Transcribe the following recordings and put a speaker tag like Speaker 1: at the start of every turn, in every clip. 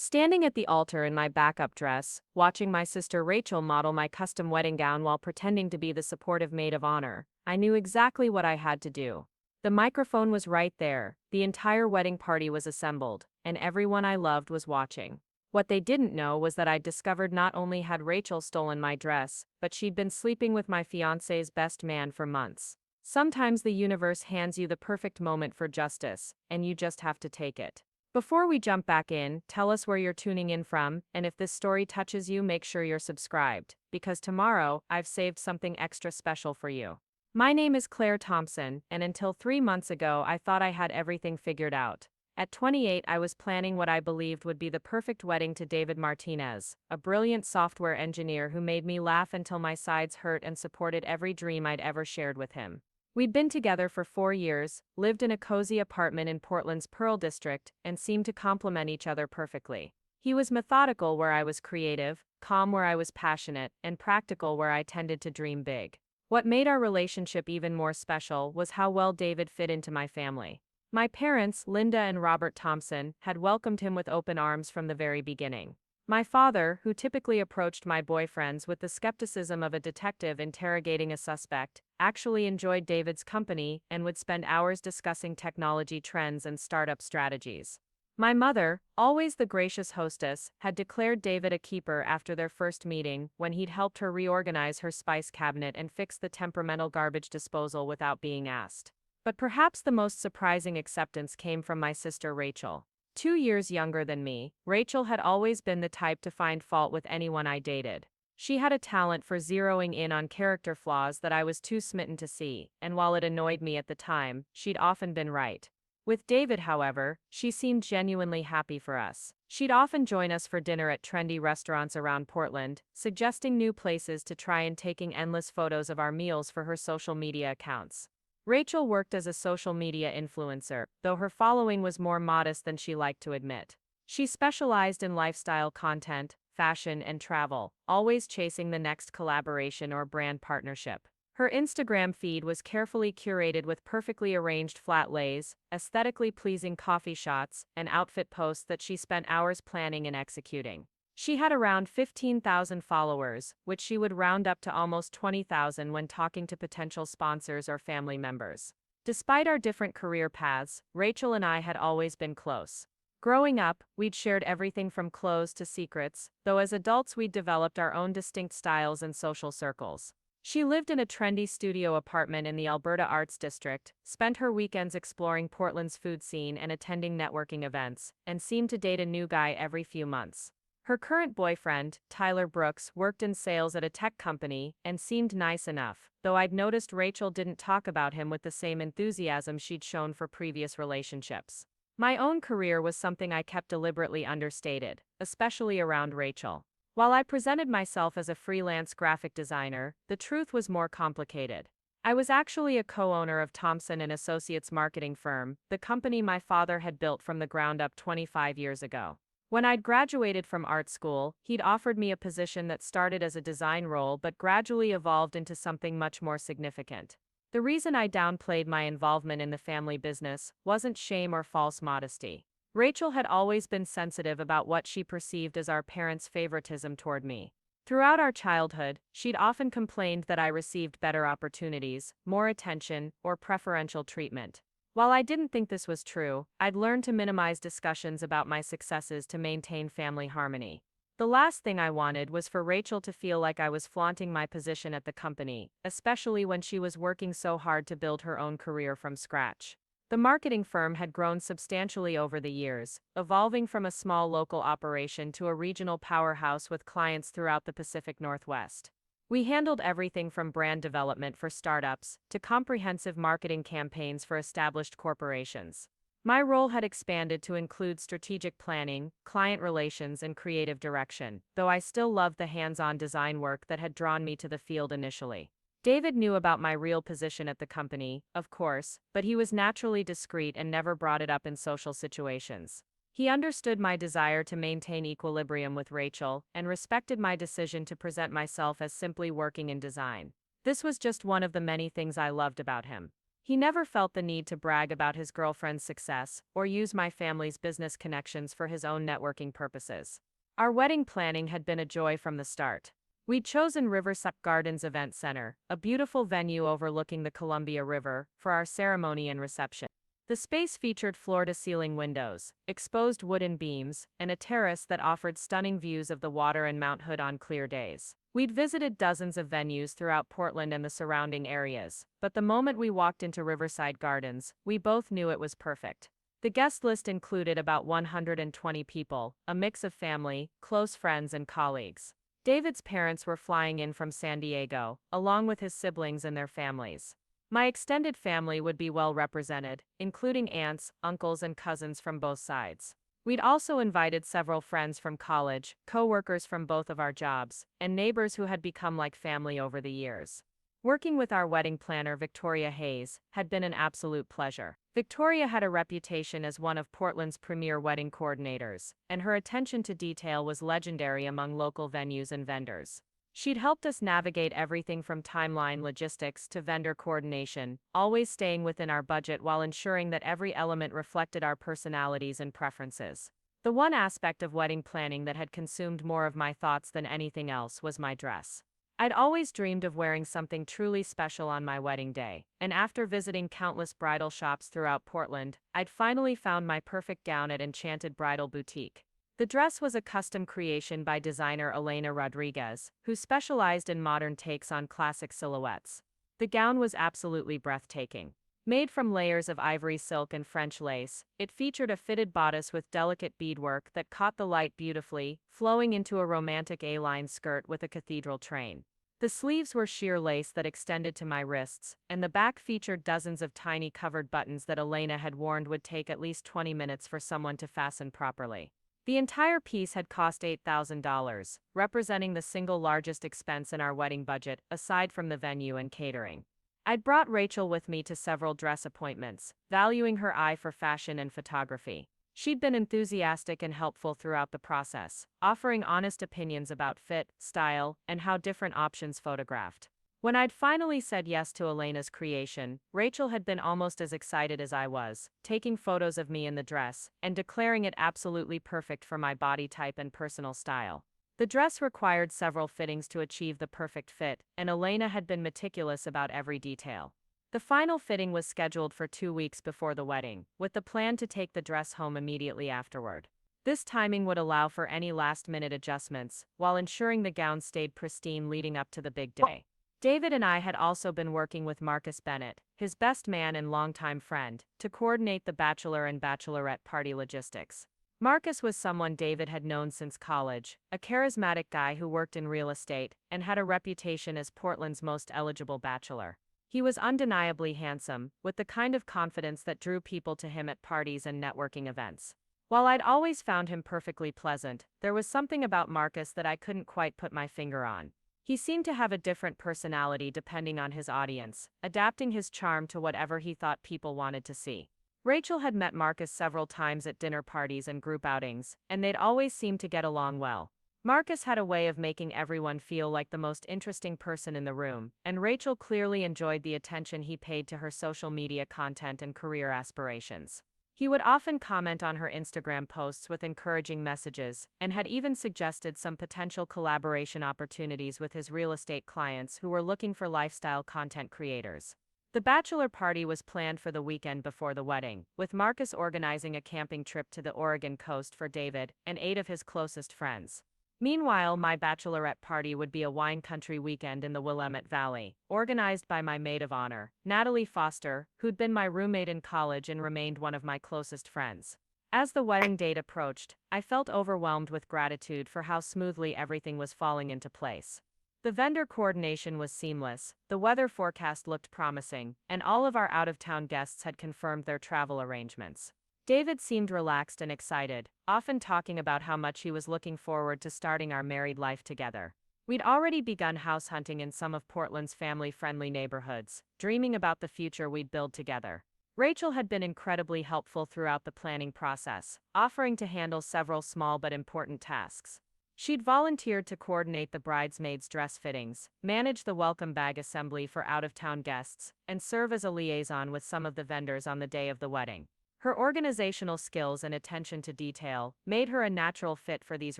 Speaker 1: Standing at the altar in my backup dress, watching my sister Rachel model my custom wedding gown while pretending to be the supportive maid of honor, I knew exactly what I had to do. The microphone was right there, the entire wedding party was assembled, and everyone I loved was watching. What they didn't know was that I'd discovered not only had Rachel stolen my dress, but she'd been sleeping with my fiancé's best man for months. Sometimes the universe hands you the perfect moment for justice, and you just have to take it. Before we jump back in, tell us where you're tuning in from, and if this story touches you, make sure you're subscribed, because tomorrow, I've saved something extra special for you. My name is Claire Thompson, and until 3 months ago, I thought I had everything figured out. At 28, I was planning what I believed would be the perfect wedding to David Martinez, a brilliant software engineer who made me laugh until my sides hurt and supported every dream I'd ever shared with him. We'd been together for 4 years, lived in a cozy apartment in Portland's Pearl District, and seemed to complement each other perfectly. He was methodical where I was creative, calm where I was passionate, and practical where I tended to dream big. What made our relationship even more special was how well David fit into my family. My parents, Linda and Robert Thompson, had welcomed him with open arms from the very beginning. My father, who typically approached my boyfriends with the skepticism of a detective interrogating a suspect, actually enjoyed David's company and would spend hours discussing technology trends and startup strategies. My mother, always the gracious hostess, had declared David a keeper after their first meeting when he'd helped her reorganize her spice cabinet and fix the temperamental garbage disposal without being asked. But perhaps the most surprising acceptance came from my sister Rachel. 2 years younger than me, Rachel had always been the type to find fault with anyone I dated. She had a talent for zeroing in on character flaws that I was too smitten to see, and while it annoyed me at the time, she'd often been right. With David, however, she seemed genuinely happy for us. She'd often join us for dinner at trendy restaurants around Portland, suggesting new places to try and taking endless photos of our meals for her social media accounts. Rachel worked as a social media influencer, though her following was more modest than she liked to admit. She specialized in lifestyle content, fashion, and travel, always chasing the next collaboration or brand partnership. Her Instagram feed was carefully curated with perfectly arranged flat lays, aesthetically pleasing coffee shots, and outfit posts that she spent hours planning and executing. She had around 15,000 followers, which she would round up to almost 20,000 when talking to potential sponsors or family members. Despite our different career paths, Rachel and I had always been close. Growing up, we'd shared everything from clothes to secrets, though as adults we'd developed our own distinct styles and social circles. She lived in a trendy studio apartment in the Alberta Arts District, spent her weekends exploring Portland's food scene and attending networking events, and seemed to date a new guy every few months. Her current boyfriend, Tyler Brooks, worked in sales at a tech company and seemed nice enough, though I'd noticed Rachel didn't talk about him with the same enthusiasm she'd shown for previous relationships. My own career was something I kept deliberately understated, especially around Rachel. While I presented myself as a freelance graphic designer, the truth was more complicated. I was actually a co-owner of Thompson and Associates marketing firm, the company my father had built from the ground up 25 years ago. When I'd graduated from art school, he'd offered me a position that started as a design role but gradually evolved into something much more significant. The reason I downplayed my involvement in the family business wasn't shame or false modesty. Rachel had always been sensitive about what she perceived as our parents' favoritism toward me. Throughout our childhood, she'd often complained that I received better opportunities, more attention, or preferential treatment. While I didn't think this was true, I'd learned to minimize discussions about my successes to maintain family harmony. The last thing I wanted was for Rachel to feel like I was flaunting my position at the company, especially when she was working so hard to build her own career from scratch. The marketing firm had grown substantially over the years, evolving from a small local operation to a regional powerhouse with clients throughout the Pacific Northwest. We handled everything from brand development for startups to comprehensive marketing campaigns for established corporations. My role had expanded to include strategic planning, client relations, and creative direction, though I still loved the hands-on design work that had drawn me to the field initially. David knew about my real position at the company, of course, but he was naturally discreet and never brought it up in social situations. He understood my desire to maintain equilibrium with Rachel and respected my decision to present myself as simply working in design. This was just one of the many things I loved about him. He never felt the need to brag about his girlfriend's success or use my family's business connections for his own networking purposes. Our wedding planning had been a joy from the start. We'd chosen Riverside Gardens Event Center, a beautiful venue overlooking the Columbia River, for our ceremony and reception. The space featured floor-to-ceiling windows, exposed wooden beams, and a terrace that offered stunning views of the water and Mount Hood on clear days. We'd visited dozens of venues throughout Portland and the surrounding areas, but the moment we walked into Riverside Gardens, we both knew it was perfect. The guest list included about 120 people, a mix of family, close friends, and colleagues. David's parents were flying in from San Diego, along with his siblings and their families. My extended family would be well represented, including aunts, uncles, and cousins from both sides. We'd also invited several friends from college, co-workers from both of our jobs, and neighbors who had become like family over the years. Working with our wedding planner, Victoria Hayes, had been an absolute pleasure. Victoria had a reputation as one of Portland's premier wedding coordinators, and her attention to detail was legendary among local venues and vendors. She'd helped us navigate everything from timeline logistics to vendor coordination, always staying within our budget while ensuring that every element reflected our personalities and preferences. The one aspect of wedding planning that had consumed more of my thoughts than anything else was my dress. I'd always dreamed of wearing something truly special on my wedding day, and after visiting countless bridal shops throughout Portland, I'd finally found my perfect gown at Enchanted Bridal Boutique. The dress was a custom creation by designer Elena Rodriguez, who specialized in modern takes on classic silhouettes. The gown was absolutely breathtaking. Made from layers of ivory silk and French lace, it featured a fitted bodice with delicate beadwork that caught the light beautifully, flowing into a romantic A-line skirt with a cathedral train. The sleeves were sheer lace that extended to my wrists, and the back featured dozens of tiny covered buttons that Elena had warned would take at least 20 minutes for someone to fasten properly. The entire piece had cost $8,000, representing the single largest expense in our wedding budget, aside from the venue and catering. I'd brought Rachel with me to several dress appointments, valuing her eye for fashion and photography. She'd been enthusiastic and helpful throughout the process, offering honest opinions about fit, style, and how different options photographed. When I'd finally said yes to Elena's creation, Rachel had been almost as excited as I was, taking photos of me in the dress, and declaring it absolutely perfect for my body type and personal style. The dress required several fittings to achieve the perfect fit, and Elena had been meticulous about every detail. The final fitting was scheduled for 2 weeks before the wedding, with the plan to take the dress home immediately afterward. This timing would allow for any last-minute adjustments, while ensuring the gown stayed pristine leading up to the big day. David and I had also been working with Marcus Bennett, his best man and longtime friend, to coordinate the bachelor and bachelorette party logistics. Marcus was someone David had known since college, a charismatic guy who worked in real estate and had a reputation as Portland's most eligible bachelor. He was undeniably handsome, with the kind of confidence that drew people to him at parties and networking events. While I'd always found him perfectly pleasant, there was something about Marcus that I couldn't quite put my finger on. He seemed to have a different personality depending on his audience, adapting his charm to whatever he thought people wanted to see. Rachel had met Marcus several times at dinner parties and group outings, and they'd always seemed to get along well. Marcus had a way of making everyone feel like the most interesting person in the room, and Rachel clearly enjoyed the attention he paid to her social media content and career aspirations. He would often comment on her Instagram posts with encouraging messages, and had even suggested some potential collaboration opportunities with his real estate clients who were looking for lifestyle content creators. The bachelor party was planned for the weekend before the wedding, with Marcus organizing a camping trip to the Oregon coast for David and 8 of his closest friends. Meanwhile, my bachelorette party would be a wine country weekend in the Willamette Valley, organized by my maid of honor, Natalie Foster, who'd been my roommate in college and remained one of my closest friends. As the wedding date approached, I felt overwhelmed with gratitude for how smoothly everything was falling into place. The vendor coordination was seamless, the weather forecast looked promising, and all of our out-of-town guests had confirmed their travel arrangements. David seemed relaxed and excited, often talking about how much he was looking forward to starting our married life together. We'd already begun house hunting in some of Portland's family-friendly neighborhoods, dreaming about the future we'd build together. Rachel had been incredibly helpful throughout the planning process, offering to handle several small but important tasks. She'd volunteered to coordinate the bridesmaids' dress fittings, manage the welcome bag assembly for out-of-town guests, and serve as a liaison with some of the vendors on the day of the wedding. Her organizational skills and attention to detail made her a natural fit for these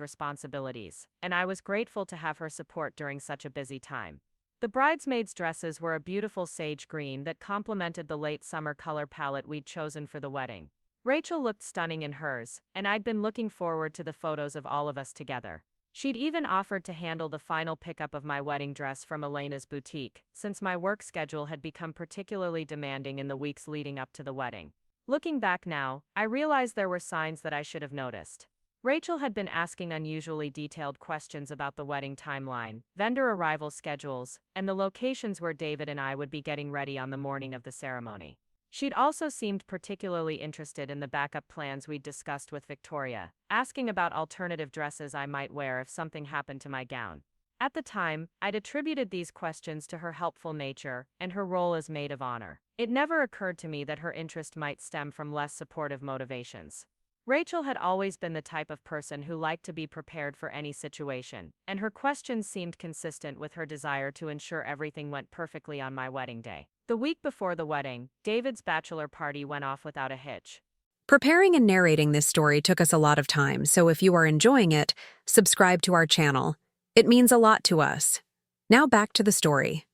Speaker 1: responsibilities, and I was grateful to have her support during such a busy time. The bridesmaids' dresses were a beautiful sage green that complemented the late summer color palette we'd chosen for the wedding. Rachel looked stunning in hers, and I'd been looking forward to the photos of all of us together. She'd even offered to handle the final pickup of my wedding dress from Elena's boutique, since my work schedule had become particularly demanding in the weeks leading up to the wedding. Looking back now, I realized there were signs that I should have noticed. Rachel had been asking unusually detailed questions about the wedding timeline, vendor arrival schedules, and the locations where David and I would be getting ready on the morning of the ceremony. She'd also seemed particularly interested in the backup plans we'd discussed with Victoria, asking about alternative dresses I might wear if something happened to my gown. At the time, I'd attributed these questions to her helpful nature and her role as maid of honor. It never occurred to me that her interest might stem from less supportive motivations. Rachel had always been the type of person who liked to be prepared for any situation, and her questions seemed consistent with her desire to ensure everything went perfectly on my wedding day. The week before the wedding, David's bachelor party went off without a hitch.
Speaker 2: Preparing and narrating this story took us a lot of time, so if you are enjoying it, subscribe to our channel. It means a lot to us. Now back to the story.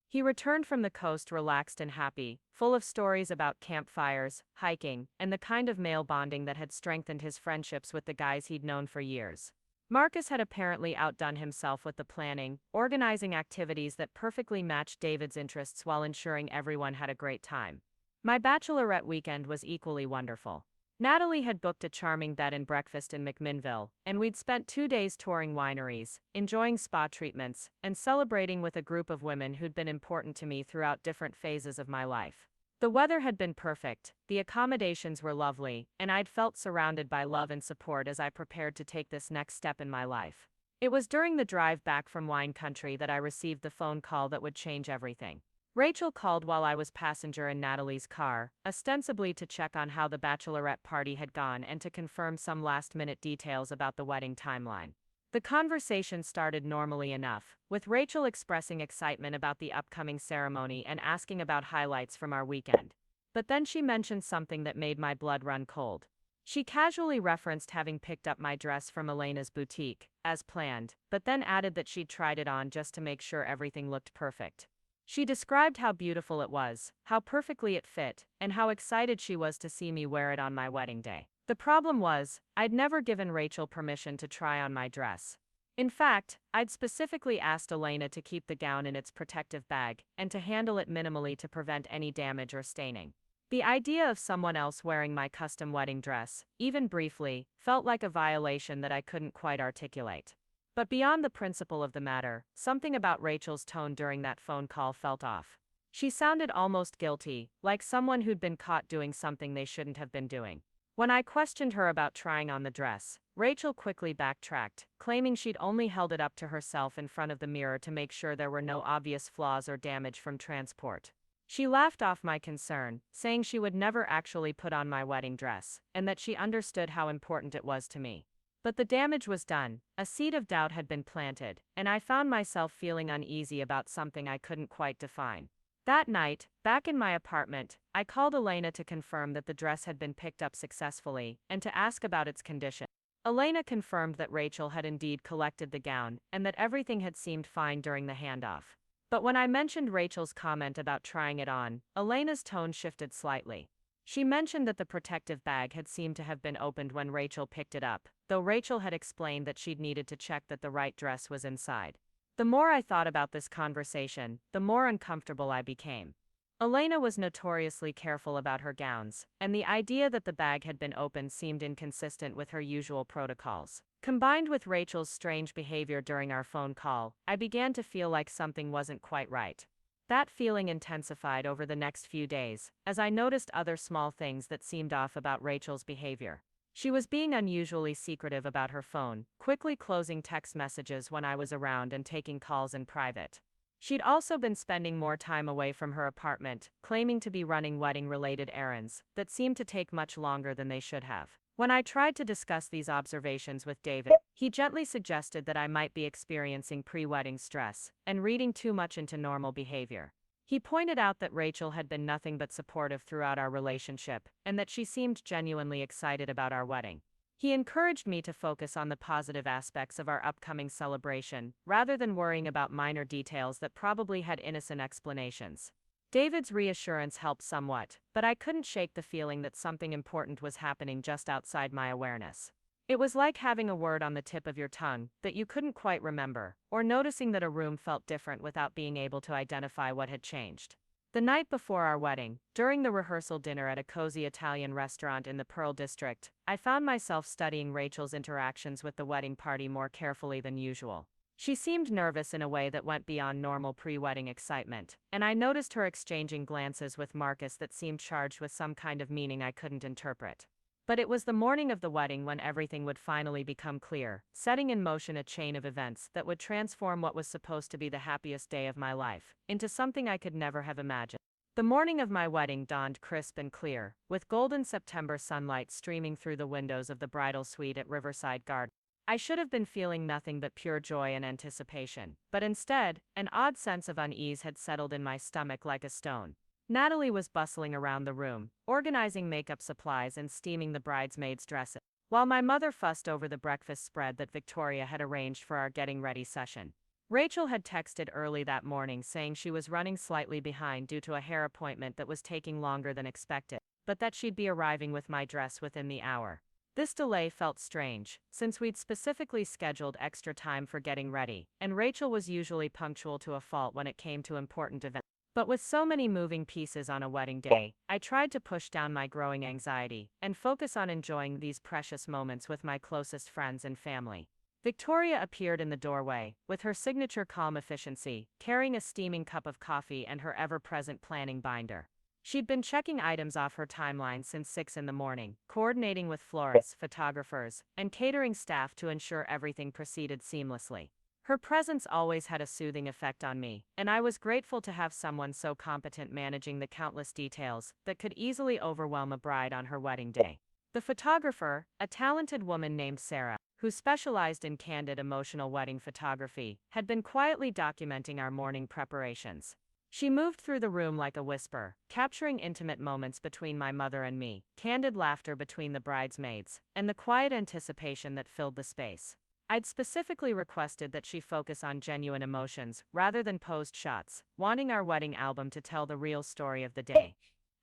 Speaker 1: He returned from the coast relaxed and happy, full of stories about campfires, hiking, and the kind of male bonding that had strengthened his friendships with the guys he'd known for years. Marcus had apparently outdone himself with the planning, organizing activities that perfectly matched David's interests while ensuring everyone had a great time. My bachelorette weekend was equally wonderful. Natalie had booked a charming bed and breakfast in McMinnville, and we'd spent 2 days touring wineries, enjoying spa treatments, and celebrating with a group of women who'd been important to me throughout different phases of my life. The weather had been perfect, the accommodations were lovely, and I'd felt surrounded by love and support as I prepared to take this next step in my life. It was during the drive back from wine country that I received the phone call that would change everything. Rachel called while I was passenger in Natalie's car, ostensibly to check on how the bachelorette party had gone and to confirm some last-minute details about the wedding timeline. The conversation started normally enough, with Rachel expressing excitement about the upcoming ceremony and asking about highlights from our weekend. But then she mentioned something that made my blood run cold. She casually referenced having picked up my dress from Elena's boutique, as planned, but then added that she'd tried it on just to make sure everything looked perfect. She described how beautiful it was, how perfectly it fit, and how excited she was to see me wear it on my wedding day. The problem was, I'd never given Rachel permission to try on my dress. In fact, I'd specifically asked Elena to keep the gown in its protective bag, and to handle it minimally to prevent any damage or staining. The idea of someone else wearing my custom wedding dress, even briefly, felt like a violation that I couldn't quite articulate. But beyond the principle of the matter, something about Rachel's tone during that phone call felt off. She sounded almost guilty, like someone who'd been caught doing something they shouldn't have been doing. When I questioned her about trying on the dress, Rachel quickly backtracked, claiming she'd only held it up to herself in front of the mirror to make sure there were no obvious flaws or damage from transport. She laughed off my concern, saying she would never actually put on my wedding dress, and that she understood how important it was to me. But the damage was done, a seed of doubt had been planted, and I found myself feeling uneasy about something I couldn't quite define. That night, back in my apartment, I called Elena to confirm that the dress had been picked up successfully, and to ask about its condition. Elena confirmed that Rachel had indeed collected the gown, and that everything had seemed fine during the handoff. But when I mentioned Rachel's comment about trying it on, Elena's tone shifted slightly. She mentioned that the protective bag had seemed to have been opened when Rachel picked it up, though Rachel had explained that she'd needed to check that the right dress was inside. The more I thought about this conversation, the more uncomfortable I became. Elena was notoriously careful about her gowns, and the idea that the bag had been opened seemed inconsistent with her usual protocols. Combined with Rachel's strange behavior during our phone call, I began to feel like something wasn't quite right. That feeling intensified over the next few days, as I noticed other small things that seemed off about Rachel's behavior. She was being unusually secretive about her phone, quickly closing text messages when I was around and taking calls in private. She'd also been spending more time away from her apartment, claiming to be running wedding-related errands that seemed to take much longer than they should have. When I tried to discuss these observations with David, He gently suggested that I might be experiencing pre-wedding stress and reading too much into normal behavior. He pointed out that Rachel had been nothing but supportive throughout our relationship and that she seemed genuinely excited about our wedding. He encouraged me to focus on the positive aspects of our upcoming celebration, rather than worrying about minor details that probably had innocent explanations. David's reassurance helped somewhat, but I couldn't shake the feeling that something important was happening just outside my awareness. It was like having a word on the tip of your tongue that you couldn't quite remember, or noticing that a room felt different without being able to identify what had changed. The night before our wedding, during the rehearsal dinner at a cozy Italian restaurant in the Pearl District, I found myself studying Rachel's interactions with the wedding party more carefully than usual. She seemed nervous in a way that went beyond normal pre-wedding excitement, and I noticed her exchanging glances with Marcus that seemed charged with some kind of meaning I couldn't interpret. But it was the morning of the wedding when everything would finally become clear, setting in motion a chain of events that would transform what was supposed to be the happiest day of my life into something I could never have imagined. The morning of my wedding dawned crisp and clear, with golden September sunlight streaming through the windows of the bridal suite at Riverside Garden. I should have been feeling nothing but pure joy and anticipation, but instead, an odd sense of unease had settled in my stomach like a stone. Natalie was bustling around the room, organizing makeup supplies and steaming the bridesmaids' dresses, while my mother fussed over the breakfast spread that Victoria had arranged for our getting ready session. Rachel had texted early that morning saying she was running slightly behind due to a hair appointment that was taking longer than expected, but that she'd be arriving with my dress within the hour. This delay felt strange, since we'd specifically scheduled extra time for getting ready, and Rachel was usually punctual to a fault when it came to important events. But with so many moving pieces on a wedding day, I tried to push down my growing anxiety and focus on enjoying these precious moments with my closest friends and family. Victoria appeared in the doorway, with her signature calm efficiency, carrying a steaming cup of coffee and her ever-present planning binder. She'd been checking items off her timeline since 6 in the morning, coordinating with florists, photographers, and catering staff to ensure everything proceeded seamlessly. Her presence always had a soothing effect on me, and I was grateful to have someone so competent managing the countless details that could easily overwhelm a bride on her wedding day. The photographer, a talented woman named Sarah, who specialized in candid emotional wedding photography, had been quietly documenting our morning preparations. She moved through the room like a whisper, capturing intimate moments between my mother and me, candid laughter between the bridesmaids, and the quiet anticipation that filled the space. I'd specifically requested that she focus on genuine emotions rather than posed shots, wanting our wedding album to tell the real story of the day.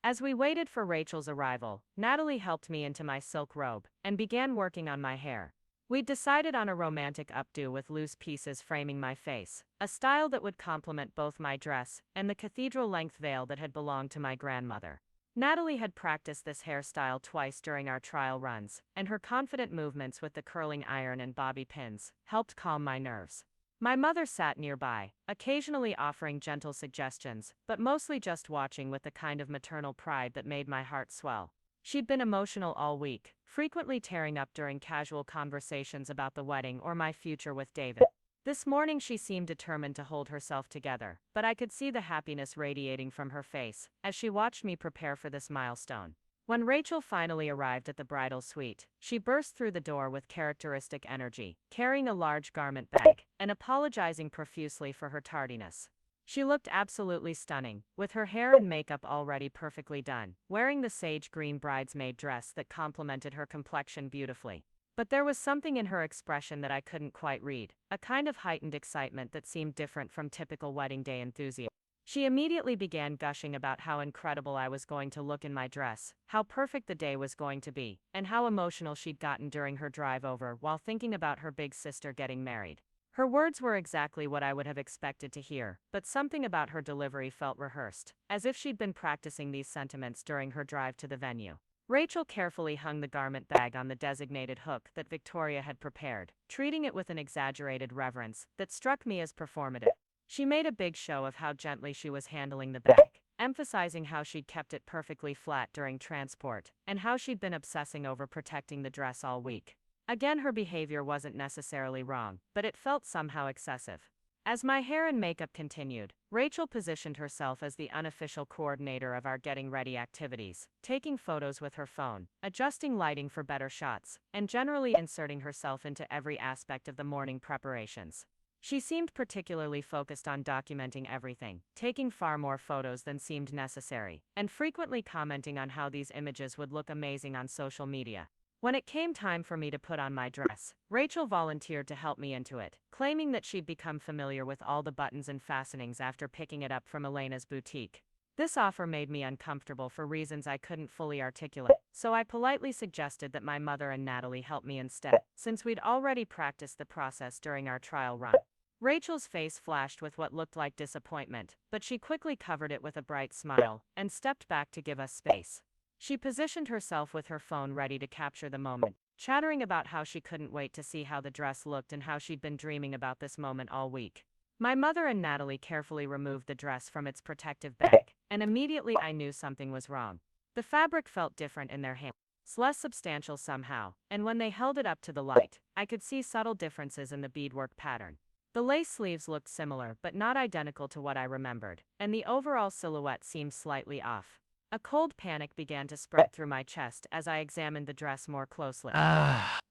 Speaker 1: As we waited for Rachel's arrival, Natalie helped me into my silk robe and began working on my hair. We'd decided on a romantic updo with loose pieces framing my face, a style that would complement both my dress and the cathedral-length veil that had belonged to my grandmother. Natalie had practiced this hairstyle twice during our trial runs, and her confident movements with the curling iron and bobby pins helped calm my nerves. My mother sat nearby, occasionally offering gentle suggestions, but mostly just watching with the kind of maternal pride that made my heart swell. She'd been emotional all week, frequently tearing up during casual conversations about the wedding or my future with David. This morning she seemed determined to hold herself together, but I could see the happiness radiating from her face as she watched me prepare for this milestone. When Rachel finally arrived at the bridal suite, she burst through the door with characteristic energy, carrying a large garment bag, and apologizing profusely for her tardiness. She looked absolutely stunning, with her hair and makeup already perfectly done, wearing the sage green bridesmaid dress that complemented her complexion beautifully. But there was something in her expression that I couldn't quite read, a kind of heightened excitement that seemed different from typical wedding day enthusiasm. She immediately began gushing about how incredible I was going to look in my dress, how perfect the day was going to be, and how emotional she'd gotten during her drive over while thinking about her big sister getting married. Her words were exactly what I would have expected to hear, but something about her delivery felt rehearsed, as if she'd been practicing these sentiments during her drive to the venue. Rachel carefully hung the garment bag on the designated hook that Victoria had prepared, treating it with an exaggerated reverence that struck me as performative. She made a big show of how gently she was handling the bag, emphasizing how she'd kept it perfectly flat during transport, and how she'd been obsessing over protecting the dress all week. Again, her behavior wasn't necessarily wrong, but it felt somehow excessive. As my hair and makeup continued, Rachel positioned herself as the unofficial coordinator of our getting ready activities, taking photos with her phone, adjusting lighting for better shots, and generally inserting herself into every aspect of the morning preparations. She seemed particularly focused on documenting everything, taking far more photos than seemed necessary, and frequently commenting on how these images would look amazing on social media. When it came time for me to put on my dress, Rachel volunteered to help me into it, claiming that she'd become familiar with all the buttons and fastenings after picking it up from Elena's boutique. This offer made me uncomfortable for reasons I couldn't fully articulate, so I politely suggested that my mother and Natalie help me instead, since we'd already practiced the process during our trial run. Rachel's face flashed with what looked like disappointment, but she quickly covered it with a bright smile and stepped back to give us space. She positioned herself with her phone ready to capture the moment, chattering about how she couldn't wait to see how the dress looked and how she'd been dreaming about this moment all week. My mother and Natalie carefully removed the dress from its protective bag, and immediately I knew something was wrong. The fabric felt different in their hands, less substantial somehow, and when they held it up to the light, I could see subtle differences in the beadwork pattern. The lace sleeves looked similar but not identical to what I remembered, and the overall silhouette seemed slightly off. A cold panic began to spread through my chest as I examined the dress more closely.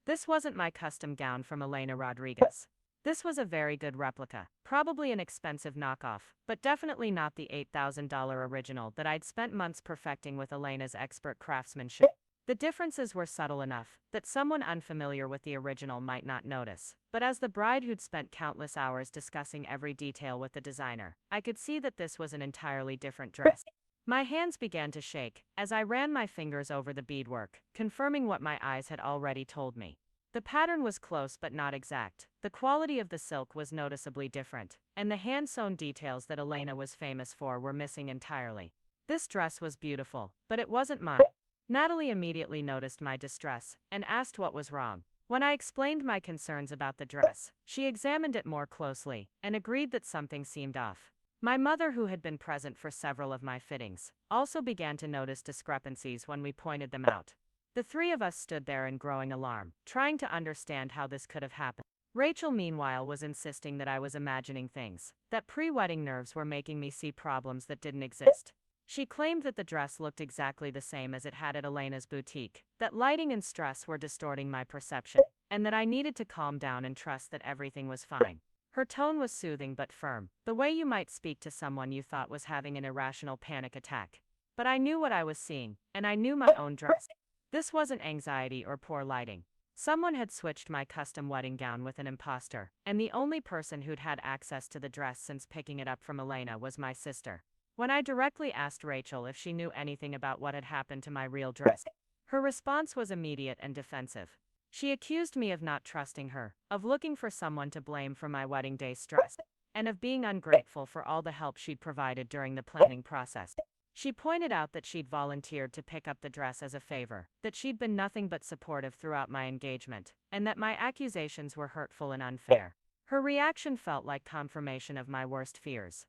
Speaker 1: This wasn't my custom gown from Elena Rodriguez. This was a very good replica, probably an expensive knockoff, but definitely not the $8,000 original that I'd spent months perfecting with Elena's expert craftsmanship. The differences were subtle enough that someone unfamiliar with the original might not notice, but as the bride who'd spent countless hours discussing every detail with the designer, I could see that this was an entirely different dress. My hands began to shake as I ran my fingers over the beadwork, confirming what my eyes had already told me. The pattern was close but not exact. The quality of the silk was noticeably different, and the hand-sewn details that Elena was famous for were missing entirely. This dress was beautiful, but it wasn't mine. Natalie immediately noticed my distress and asked what was wrong. When I explained my concerns about the dress, she examined it more closely and agreed that something seemed off. My mother, who had been present for several of my fittings, also began to notice discrepancies when we pointed them out. The three of us stood there in growing alarm, trying to understand how this could have happened. Rachel, meanwhile, was insisting that I was imagining things, that pre-wedding nerves were making me see problems that didn't exist. She claimed that the dress looked exactly the same as it had at Elena's boutique, that lighting and stress were distorting my perception, and that I needed to calm down and trust that everything was fine. Her tone was soothing but firm, the way you might speak to someone you thought was having an irrational panic attack. But I knew what I was seeing, and I knew my own dress. This wasn't anxiety or poor lighting. Someone had switched my custom wedding gown with an imposter, and the only person who'd had access to the dress since picking it up from Elena was my sister. When I directly asked Rachel if she knew anything about what had happened to my real dress, her response was immediate and defensive. She accused me of not trusting her, of looking for someone to blame for my wedding day stress, and of being ungrateful for all the help she'd provided during the planning process. She pointed out that she'd volunteered to pick up the dress as a favor, that she'd been nothing but supportive throughout my engagement, and that my accusations were hurtful and unfair. Her reaction felt like confirmation of my worst fears.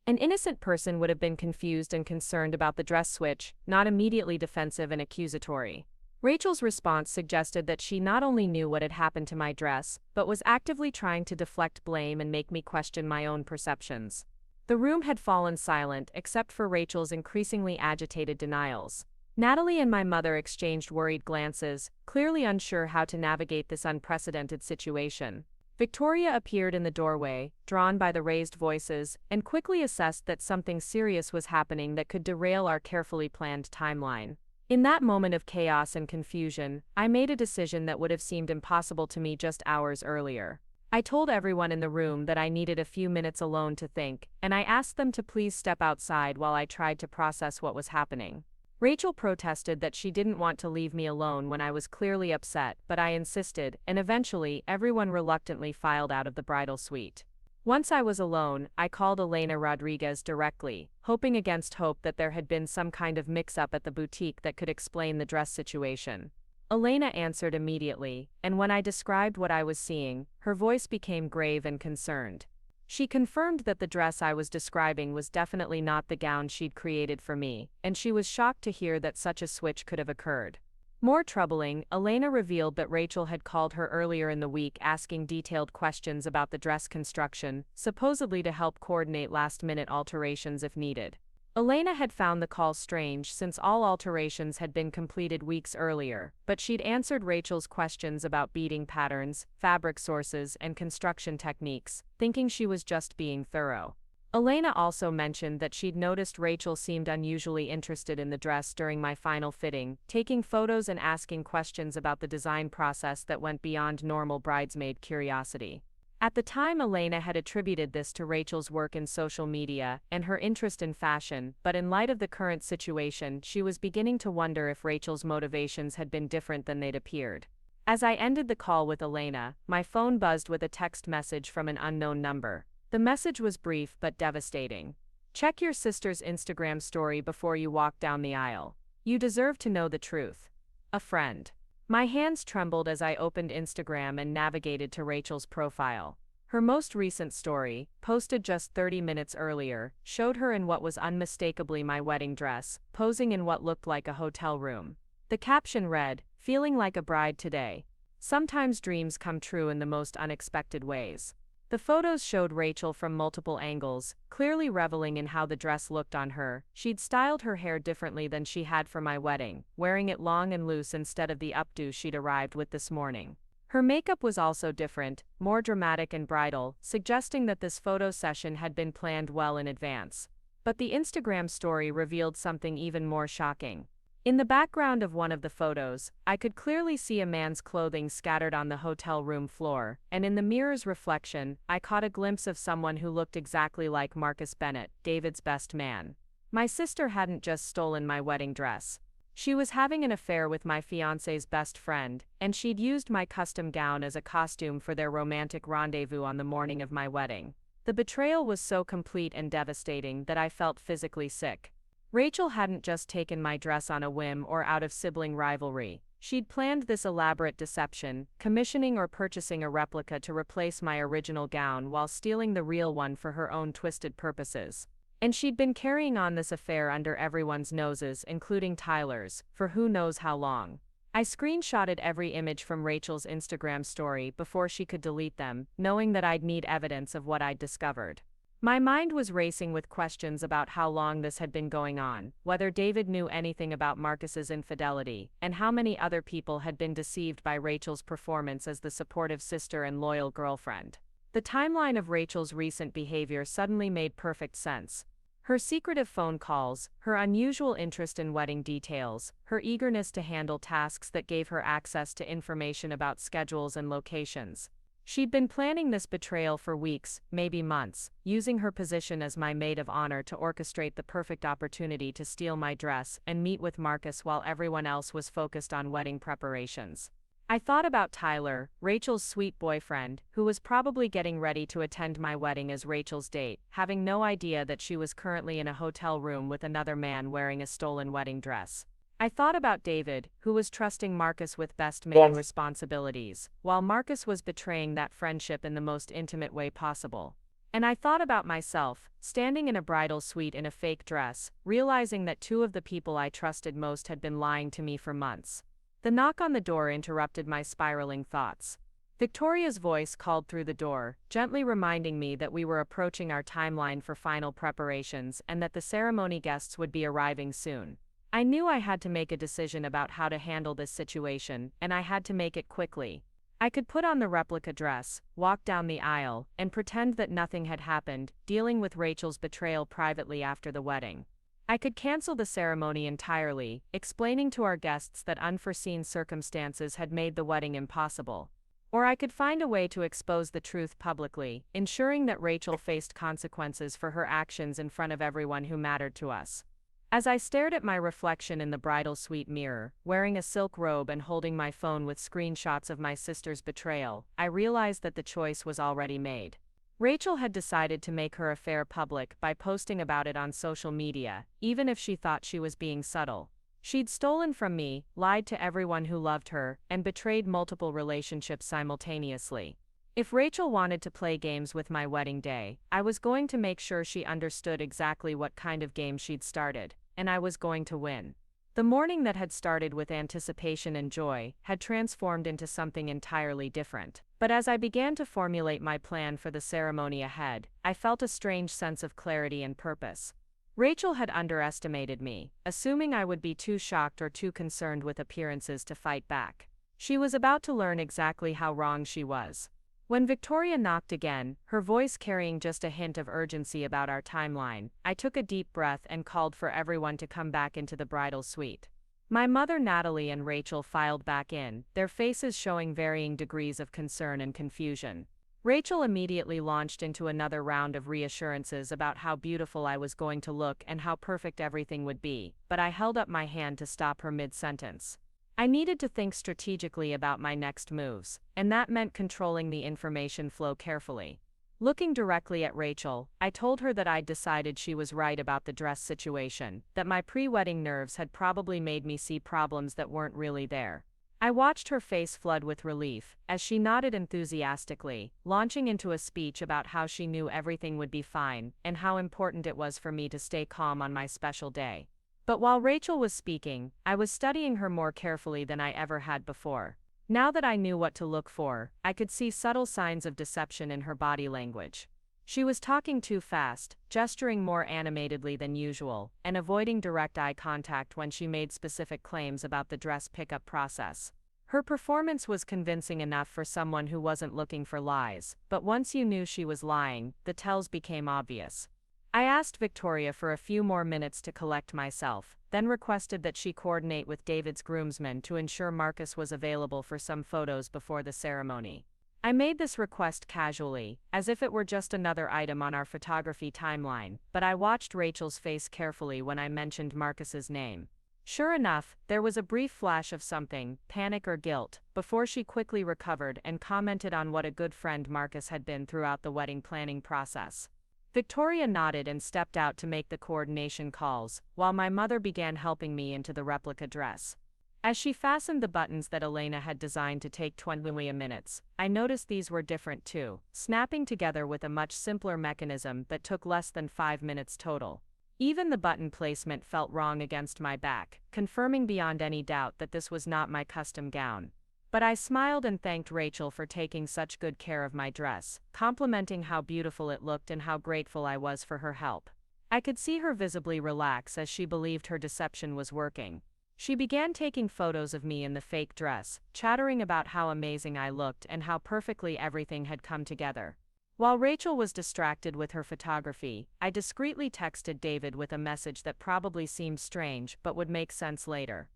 Speaker 1: An innocent person would have been confused and concerned about the dress switch, not immediately defensive and accusatory. Rachel's response suggested that she not only knew what had happened to my dress, but was actively trying to deflect blame and make me question my own perceptions. The room had fallen silent except for Rachel's increasingly agitated denials. Natalie and my mother exchanged worried glances, clearly unsure how to navigate this unprecedented situation. Victoria appeared in the doorway, drawn by the raised voices, and quickly assessed that something serious was happening that could derail our carefully planned timeline. In that moment of chaos and confusion, I made a decision that would have seemed impossible to me just hours earlier. I told everyone in the room that I needed a few minutes alone to think, and I asked them to please step outside while I tried to process what was happening. Rachel protested that she didn't want to leave me alone when I was clearly upset, but I insisted, and eventually everyone reluctantly filed out of the bridal suite. Once I was alone, I called Elena Rodriguez directly, hoping against hope that there had been some kind of mix-up at the boutique that could explain the dress situation. Elena answered immediately, and when I described what I was seeing, her voice became grave and concerned. She confirmed that the dress I was describing was definitely not the gown she'd created for me, and she was shocked to hear that such a switch could have occurred. More troubling, Elena revealed that Rachel had called her earlier in the week asking detailed questions about the dress construction, supposedly to help coordinate last-minute alterations if needed. Elena had found the call strange since all alterations had been completed weeks earlier, but she'd answered Rachel's questions about beading patterns, fabric sources, and construction techniques, thinking she was just being thorough. Elena also mentioned that she'd noticed Rachel seemed unusually interested in the dress during my final fitting, taking photos and asking questions about the design process that went beyond normal bridesmaid curiosity. At the time, Elena had attributed this to Rachel's work in social media and her interest in fashion, but in light of the current situation, she was beginning to wonder if Rachel's motivations had been different than they'd appeared. As I ended the call with Elena, my phone buzzed with a text message from an unknown number. The message was brief but devastating. "Check your sister's Instagram story before you walk down the aisle. You deserve to know the truth. A friend." My hands trembled as I opened Instagram and navigated to Rachel's profile. Her most recent story, posted just 30 minutes earlier, showed her in what was unmistakably my wedding dress, posing in what looked like a hotel room. The caption read, "Feeling like a bride today. Sometimes dreams come true in the most unexpected ways." The photos showed Rachel from multiple angles, clearly reveling in how the dress looked on her. She'd styled her hair differently than she had for my wedding, wearing it long and loose instead of the updo she'd arrived with this morning. Her makeup was also different, more dramatic and bridal, suggesting that this photo session had been planned well in advance. But the Instagram story revealed something even more shocking. In the background of one of the photos, I could clearly see a man's clothing scattered on the hotel room floor, and in the mirror's reflection, I caught a glimpse of someone who looked exactly like Marcus Bennett, David's best man. My sister hadn't just stolen my wedding dress. She was having an affair with my fiancé's best friend, and she'd used my custom gown as a costume for their romantic rendezvous on the morning of my wedding. The betrayal was so complete and devastating that I felt physically sick. Rachel hadn't just taken my dress on a whim or out of sibling rivalry. She'd planned this elaborate deception, commissioning or purchasing a replica to replace my original gown while stealing the real one for her own twisted purposes. And she'd been carrying on this affair under everyone's noses, including Tyler's, for who knows how long. I screenshotted every image from Rachel's Instagram story before she could delete them, knowing that I'd need evidence of what I'd discovered. My mind was racing with questions about how long this had been going on, whether David knew anything about Marcus's infidelity, and how many other people had been deceived by Rachel's performance as the supportive sister and loyal girlfriend. The timeline of Rachel's recent behavior suddenly made perfect sense. Her secretive phone calls, her unusual interest in wedding details, her eagerness to handle tasks that gave her access to information about schedules and locations. She'd been planning this betrayal for weeks, maybe months, using her position as my maid of honor to orchestrate the perfect opportunity to steal my dress and meet with Marcus while everyone else was focused on wedding preparations. I thought about Tyler, Rachel's sweet boyfriend, who was probably getting ready to attend my wedding as Rachel's date, having no idea that she was currently in a hotel room with another man wearing a stolen wedding dress. I thought about David, who was trusting Marcus with best maid responsibilities, while Marcus was betraying that friendship in the most intimate way possible. And I thought about myself, standing in a bridal suite in a fake dress, realizing that two of the people I trusted most had been lying to me for months. The knock on the door interrupted my spiraling thoughts. Victoria's voice called through the door, gently reminding me that we were approaching our timeline for final preparations and that the ceremony guests would be arriving soon. I knew I had to make a decision about how to handle this situation, and I had to make it quickly. I could put on the replica dress, walk down the aisle, and pretend that nothing had happened, dealing with Rachel's betrayal privately after the wedding. I could cancel the ceremony entirely, explaining to our guests that unforeseen circumstances had made the wedding impossible. Or I could find a way to expose the truth publicly, ensuring that Rachel faced consequences for her actions in front of everyone who mattered to us. As I stared at my reflection in the bridal suite mirror, wearing a silk robe and holding my phone with screenshots of my sister's betrayal, I realized that the choice was already made. Rachel had decided to make her affair public by posting about it on social media, even if she thought she was being subtle. She'd stolen from me, lied to everyone who loved her, and betrayed multiple relationships simultaneously. If Rachel wanted to play games with my wedding day, I was going to make sure she understood exactly what kind of game she'd started, and I was going to win. The morning that had started with anticipation and joy had transformed into something entirely different. But as I began to formulate my plan for the ceremony ahead, I felt a strange sense of clarity and purpose. Rachel had underestimated me, assuming I would be too shocked or too concerned with appearances to fight back. She was about to learn exactly how wrong she was. When Victoria knocked again, her voice carrying just a hint of urgency about our timeline, I took a deep breath and called for everyone to come back into the bridal suite. My mother Natalie and Rachel filed back in, their faces showing varying degrees of concern and confusion. Rachel immediately launched into another round of reassurances about how beautiful I was going to look and how perfect everything would be, but I held up my hand to stop her mid-sentence. I needed to think strategically about my next moves, and that meant controlling the information flow carefully. Looking directly at Rachel, I told her that I'd decided she was right about the dress situation, that my pre-wedding nerves had probably made me see problems that weren't really there. I watched her face flood with relief, as she nodded enthusiastically, launching into a speech about how she knew everything would be fine, and how important it was for me to stay calm on my special day. But while Rachel was speaking, I was studying her more carefully than I ever had before. Now that I knew what to look for, I could see subtle signs of deception in her body language. She was talking too fast, gesturing more animatedly than usual, and avoiding direct eye contact when she made specific claims about the dress pickup process. Her performance was convincing enough for someone who wasn't looking for lies, but once you knew she was lying, the tells became obvious. I asked Victoria for a few more minutes to collect myself, then requested that she coordinate with David's groomsmen to ensure Marcus was available for some photos before the ceremony. I made this request casually, as if it were just another item on our photography timeline, but I watched Rachel's face carefully when I mentioned Marcus's name. Sure enough, there was a brief flash of something, panic or guilt, before she quickly recovered and commented on what a good friend Marcus had been throughout the wedding planning process. Victoria nodded and stepped out to make the coordination calls, while my mother began helping me into the replica dress. As she fastened the buttons that Elena had designed to take 20 minutes, I noticed these were different too, snapping together with a much simpler mechanism that took less than 5 minutes total. Even the button placement felt wrong against my back, confirming beyond any doubt that this was not my custom gown. But I smiled and thanked Rachel for taking such good care of my dress, complimenting how beautiful it looked and how grateful I was for her help. I could see her visibly relax as she believed her deception was working. She began taking photos of me in the fake dress, chattering about how amazing I looked and how perfectly everything had come together. While Rachel was distracted with her photography, I discreetly texted David with a message that probably seemed strange but would make sense later.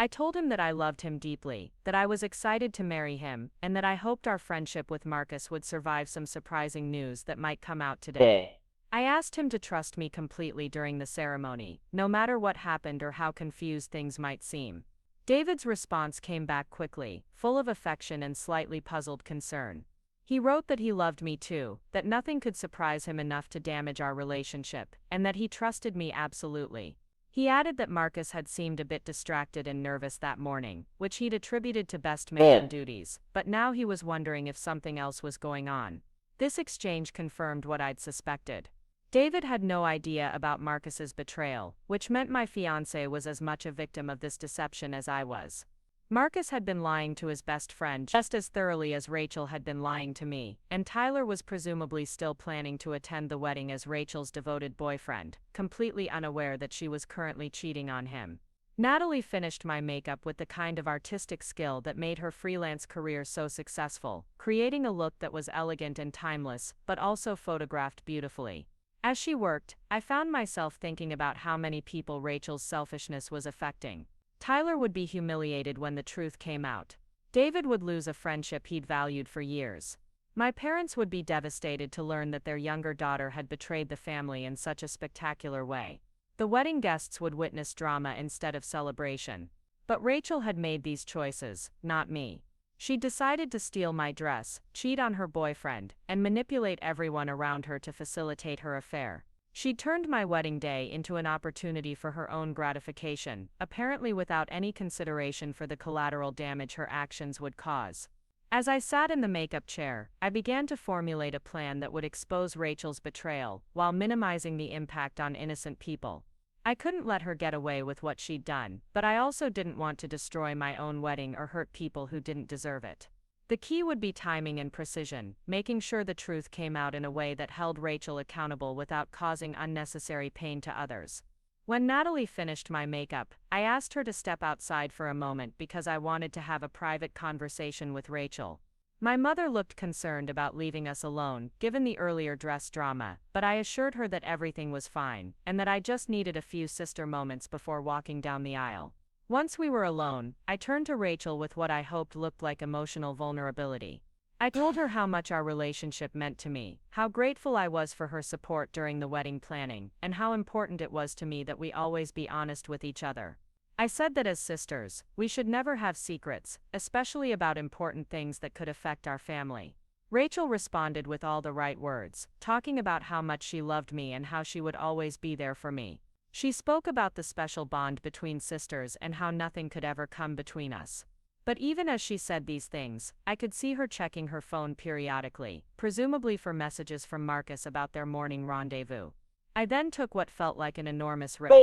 Speaker 1: I told him that I loved him deeply, that I was excited to marry him, and that I hoped our friendship with Marcus would survive some surprising news that might come out today. I asked him to trust me completely during the ceremony, no matter what happened or how confused things might seem. David's response came back quickly, full of affection and slightly puzzled concern. He wrote that he loved me too, that nothing could surprise him enough to damage our relationship, and that he trusted me absolutely. He added that Marcus had seemed a bit distracted and nervous that morning, which he'd attributed to best man duties, but now he was wondering if something else was going on. This exchange confirmed what I'd suspected. David had no idea about Marcus's betrayal, which meant my fiancé was as much a victim of this deception as I was. Marcus had been lying to his best friend just as thoroughly as Rachel had been lying to me, and Tyler was presumably still planning to attend the wedding as Rachel's devoted boyfriend, completely unaware that she was currently cheating on him. Natalie finished my makeup with the kind of artistic skill that made her freelance career so successful, creating a look that was elegant and timeless, but also photographed beautifully. As she worked, I found myself thinking about how many people Rachel's selfishness was affecting. Tyler would be humiliated when the truth came out. David would lose a friendship he'd valued for years. My parents would be devastated to learn that their younger daughter had betrayed the family in such a spectacular way. The wedding guests would witness drama instead of celebration. But Rachel had made these choices, not me. She decided to steal my dress, cheat on her boyfriend, and manipulate everyone around her to facilitate her affair. She turned my wedding day into an opportunity for her own gratification, apparently without any consideration for the collateral damage her actions would cause. As I sat in the makeup chair, I began to formulate a plan that would expose Rachel's betrayal, while minimizing the impact on innocent people. I couldn't let her get away with what she'd done, but I also didn't want to destroy my own wedding or hurt people who didn't deserve it. The key would be timing and precision, making sure the truth came out in a way that held Rachel accountable without causing unnecessary pain to others. When Natalie finished my makeup, I asked her to step outside for a moment because I wanted to have a private conversation with Rachel. My mother looked concerned about leaving us alone, given the earlier dress drama, but I assured her that everything was fine, and that I just needed a few sister moments before walking down the aisle. Once we were alone, I turned to Rachel with what I hoped looked like emotional vulnerability. I told her how much our relationship meant to me, how grateful I was for her support during the wedding planning, and how important it was to me that we always be honest with each other. I said that as sisters, we should never have secrets, especially about important things that could affect our family. Rachel responded with all the right words, talking about how much she loved me and how she would always be there for me. She spoke about the special bond between sisters and how nothing could ever come between us. But even as she said these things, I could see her checking her phone periodically, presumably for messages from Marcus about their morning rendezvous. I then took what felt like an enormous risk.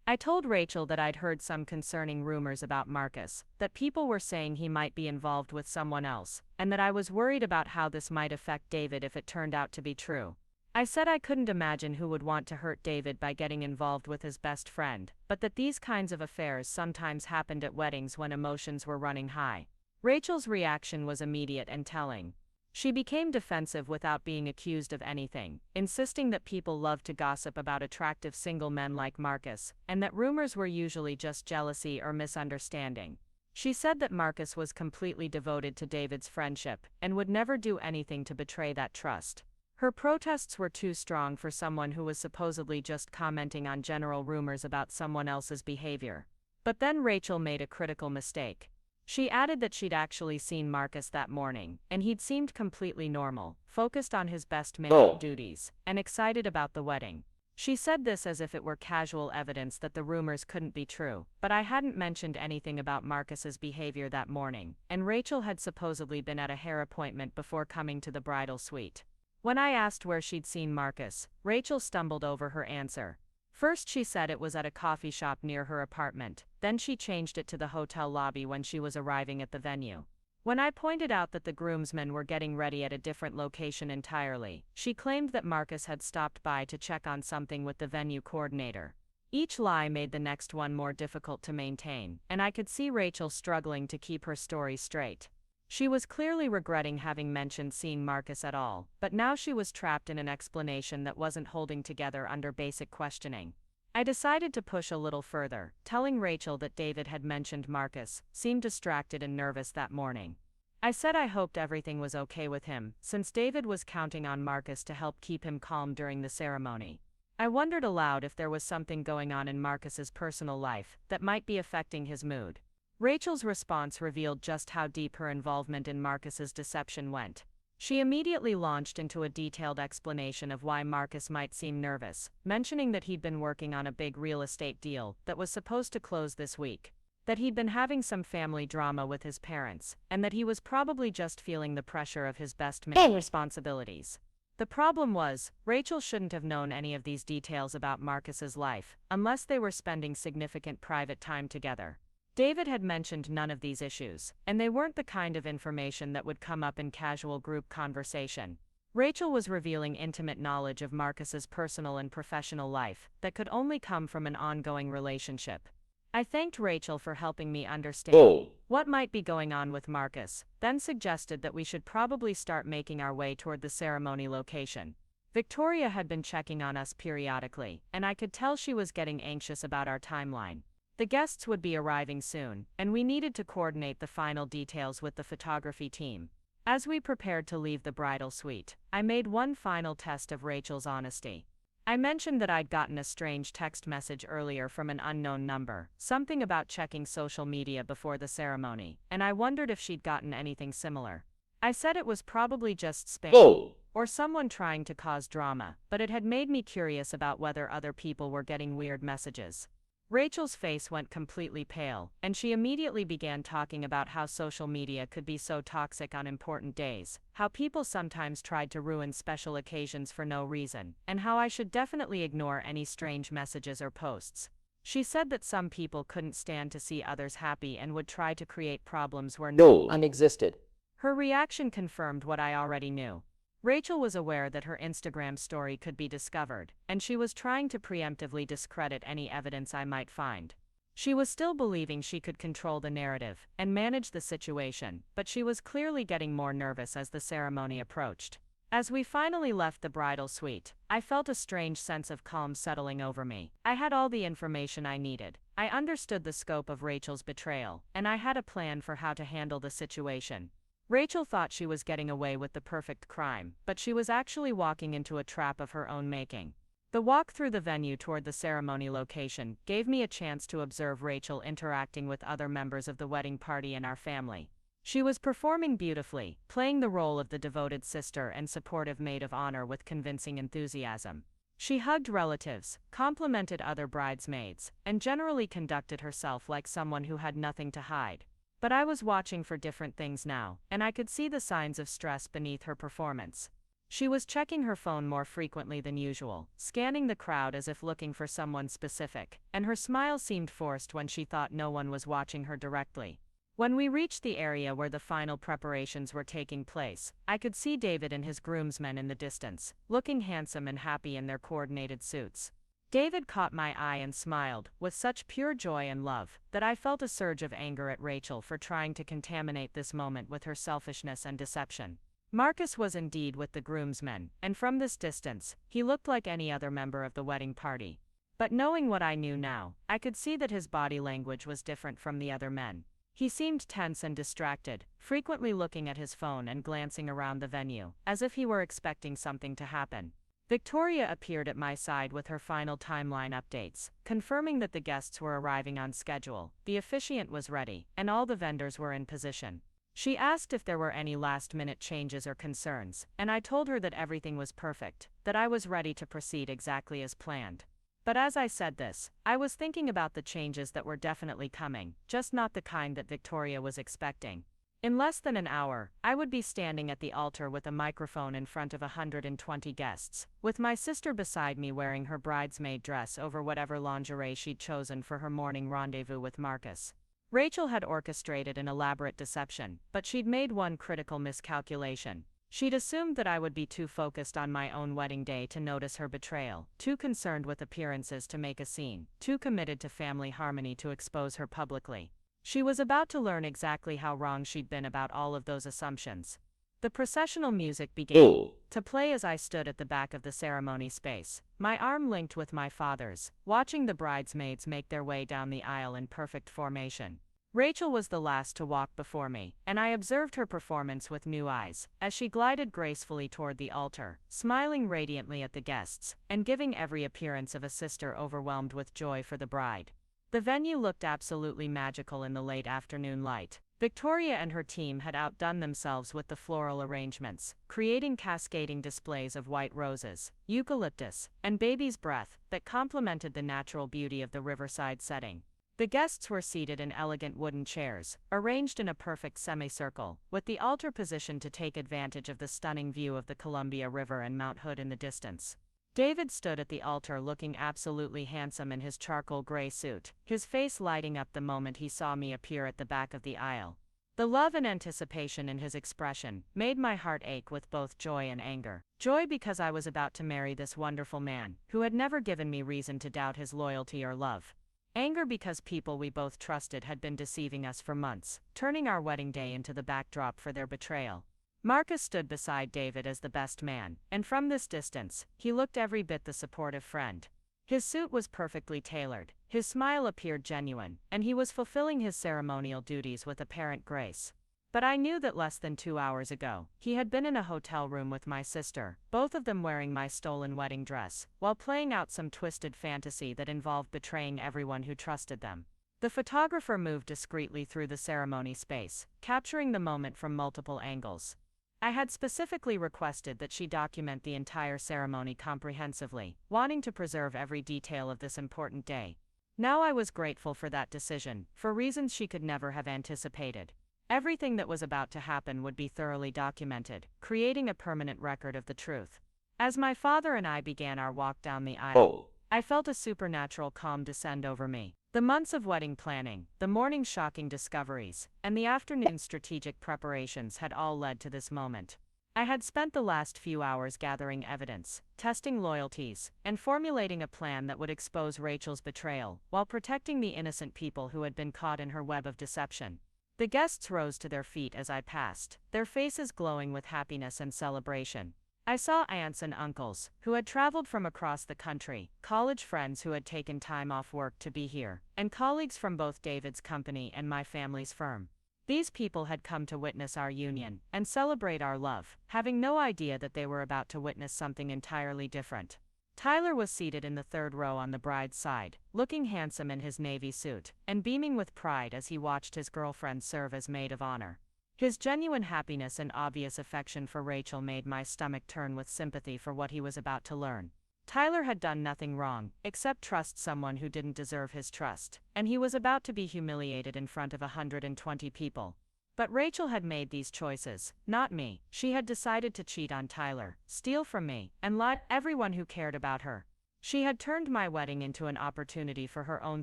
Speaker 1: I told Rachel that I'd heard some concerning rumors about Marcus, that people were saying he might be involved with someone else, and that I was worried about how this might affect David if it turned out to be true. I said I couldn't imagine who would want to hurt David by getting involved with his best friend, but that these kinds of affairs sometimes happened at weddings when emotions were running high. Rachel's reaction was immediate and telling. She became defensive without being accused of anything, insisting that people love to gossip about attractive single men like Marcus, and that rumors were usually just jealousy or misunderstanding. She said that Marcus was completely devoted to David's friendship, and would never do anything to betray that trust. Her protests were too strong for someone who was supposedly just commenting on general rumors about someone else's behavior. But then Rachel made a critical mistake. She added that she'd actually seen Marcus that morning, and he'd seemed completely normal, focused on his best man duties, and excited about the wedding. She said this as if it were casual evidence that the rumors couldn't be true, but I hadn't mentioned anything about Marcus's behavior that morning, and Rachel had supposedly been at a hair appointment before coming to the bridal suite. When I asked where she'd seen Marcus, Rachel stumbled over her answer. First she said it was at a coffee shop near her apartment, then she changed it to the hotel lobby when she was arriving at the venue. When I pointed out that the groomsmen were getting ready at a different location entirely, she claimed that Marcus had stopped by to check on something with the venue coordinator. Each lie made the next one more difficult to maintain, and I could see Rachel struggling to keep her story straight. She was clearly regretting having mentioned seeing Marcus at all, but now she was trapped in an explanation that wasn't holding together under basic questioning. I decided to push a little further, telling Rachel that David had mentioned Marcus, seemed distracted and nervous that morning. I said I hoped everything was okay with him, since David was counting on Marcus to help keep him calm during the ceremony. I wondered aloud if there was something going on in Marcus's personal life that might be affecting his mood. Rachel's response revealed just how deep her involvement in Marcus's deception went. She immediately launched into a detailed explanation of why Marcus might seem nervous, mentioning that he'd been working on a big real estate deal that was supposed to close this week, that he'd been having some family drama with his parents, and that he was probably just feeling the pressure of his best man responsibilities. The problem was, Rachel shouldn't have known any of these details about Marcus's life, unless they were spending significant private time together. David had mentioned none of these issues, and they weren't the kind of information that would come up in casual group conversation. Rachel was revealing intimate knowledge of Marcus's personal and professional life that could only come from an ongoing relationship. I thanked Rachel for helping me understand what might be going on with Marcus, then suggested that we should probably start making our way toward the ceremony location. Victoria had been checking on us periodically, and I could tell she was getting anxious about our timeline. The guests would be arriving soon, and we needed to coordinate the final details with the photography team. As we prepared to leave the bridal suite, I made one final test of Rachel's honesty. I mentioned that I'd gotten a strange text message earlier from an unknown number, something about checking social media before the ceremony, and I wondered if she'd gotten anything similar. I said it was probably just spam, or someone trying to cause drama, but it had made me curious about whether other people were getting weird messages. Rachel's face went completely pale, and she immediately began talking about how social media could be so toxic on important days, how people sometimes tried to ruin special occasions for no reason, and how I should definitely ignore any strange messages or posts. She said that some people couldn't stand to see others happy and would try to create problems where none existed. Her reaction confirmed what I already knew. Rachel was aware that her Instagram story could be discovered, and she was trying to preemptively discredit any evidence I might find. She was still believing she could control the narrative and manage the situation, but she was clearly getting more nervous as the ceremony approached. As we finally left the bridal suite, I felt a strange sense of calm settling over me. I had all the information I needed. I understood the scope of Rachel's betrayal, and I had a plan for how to handle the situation. Rachel thought she was getting away with the perfect crime, but she was actually walking into a trap of her own making. The walk through the venue toward the ceremony location gave me a chance to observe Rachel interacting with other members of the wedding party and our family. She was performing beautifully, playing the role of the devoted sister and supportive maid of honor with convincing enthusiasm. She hugged relatives, complimented other bridesmaids, and generally conducted herself like someone who had nothing to hide. But I was watching for different things now, and I could see the signs of stress beneath her performance. She was checking her phone more frequently than usual, scanning the crowd as if looking for someone specific, and her smile seemed forced when she thought no one was watching her directly. When we reached the area where the final preparations were taking place, I could see David and his groomsmen in the distance, looking handsome and happy in their coordinated suits. David caught my eye and smiled, with such pure joy and love, that I felt a surge of anger at Rachel for trying to contaminate this moment with her selfishness and deception. Marcus was indeed with the groomsmen, and from this distance, he looked like any other member of the wedding party. But knowing what I knew now, I could see that his body language was different from the other men. He seemed tense and distracted, frequently looking at his phone and glancing around the venue, as if he were expecting something to happen. Victoria appeared at my side with her final timeline updates, confirming that the guests were arriving on schedule, the officiant was ready, and all the vendors were in position. She asked if there were any last-minute changes or concerns, and I told her that everything was perfect, that I was ready to proceed exactly as planned. But as I said this, I was thinking about the changes that were definitely coming, just not the kind that Victoria was expecting. In less than an hour, I would be standing at the altar with a microphone in front of 120 guests, with my sister beside me wearing her bridesmaid dress over whatever lingerie she'd chosen for her morning rendezvous with Marcus. Rachel had orchestrated an elaborate deception, but she'd made one critical miscalculation. She'd assumed that I would be too focused on my own wedding day to notice her betrayal, too concerned with appearances to make a scene, too committed to family harmony to expose her publicly. She was about to learn exactly how wrong she'd been about all of those assumptions. The processional music began to play as I stood at the back of the ceremony space, my arm linked with my father's, watching the bridesmaids make their way down the aisle in perfect formation. Rachel was the last to walk before me, and I observed her performance with new eyes, as she glided gracefully toward the altar, smiling radiantly at the guests, and giving every appearance of a sister overwhelmed with joy for the bride. The venue looked absolutely magical in the late afternoon light. Victoria and her team had outdone themselves with the floral arrangements, creating cascading displays of white roses, eucalyptus, and baby's breath that complemented the natural beauty of the riverside setting. The guests were seated in elegant wooden chairs, arranged in a perfect semicircle, with the altar positioned to take advantage of the stunning view of the Columbia River and Mount Hood in the distance. David stood at the altar looking absolutely handsome in his charcoal gray suit, his face lighting up the moment he saw me appear at the back of the aisle. The love and anticipation in his expression made my heart ache with both joy and anger. Joy because I was about to marry this wonderful man, who had never given me reason to doubt his loyalty or love. Anger because people we both trusted had been deceiving us for months, turning our wedding day into the backdrop for their betrayal. Marcus stood beside David as the best man, and from this distance, he looked every bit the supportive friend. His suit was perfectly tailored, his smile appeared genuine, and he was fulfilling his ceremonial duties with apparent grace. But I knew that less than 2 hours ago, he had been in a hotel room with my sister, both of them wearing my stolen wedding dress, while playing out some twisted fantasy that involved betraying everyone who trusted them. The photographer moved discreetly through the ceremony space, capturing the moment from multiple angles. I had specifically requested that she document the entire ceremony comprehensively, wanting to preserve every detail of this important day. Now I was grateful for that decision, for reasons she could never have anticipated. Everything that was about to happen would be thoroughly documented, creating a permanent record of the truth. As my father and I began our walk down the aisle, I felt a supernatural calm descend over me. The months of wedding planning, the morning's shocking discoveries, and the afternoon's strategic preparations had all led to this moment. I had spent the last few hours gathering evidence, testing loyalties, and formulating a plan that would expose Rachel's betrayal, while protecting the innocent people who had been caught in her web of deception. The guests rose to their feet as I passed, their faces glowing with happiness and celebration. I saw aunts and uncles, who had traveled from across the country, college friends who had taken time off work to be here, and colleagues from both David's company and my family's firm. These people had come to witness our union and celebrate our love, having no idea that they were about to witness something entirely different. Tyler was seated in the third row on the bride's side, looking handsome in his navy suit, and beaming with pride as he watched his girlfriend serve as maid of honor. His genuine happiness and obvious affection for Rachel made my stomach turn with sympathy for what he was about to learn. Tyler had done nothing wrong, except trust someone who didn't deserve his trust, and he was about to be humiliated in front of 120 people. But Rachel had made these choices, not me. She had decided to cheat on Tyler, steal from me, and lie to everyone who cared about her. She had turned my wedding into an opportunity for her own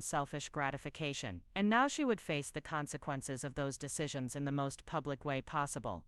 Speaker 1: selfish gratification, and now she would face the consequences of those decisions in the most public way possible.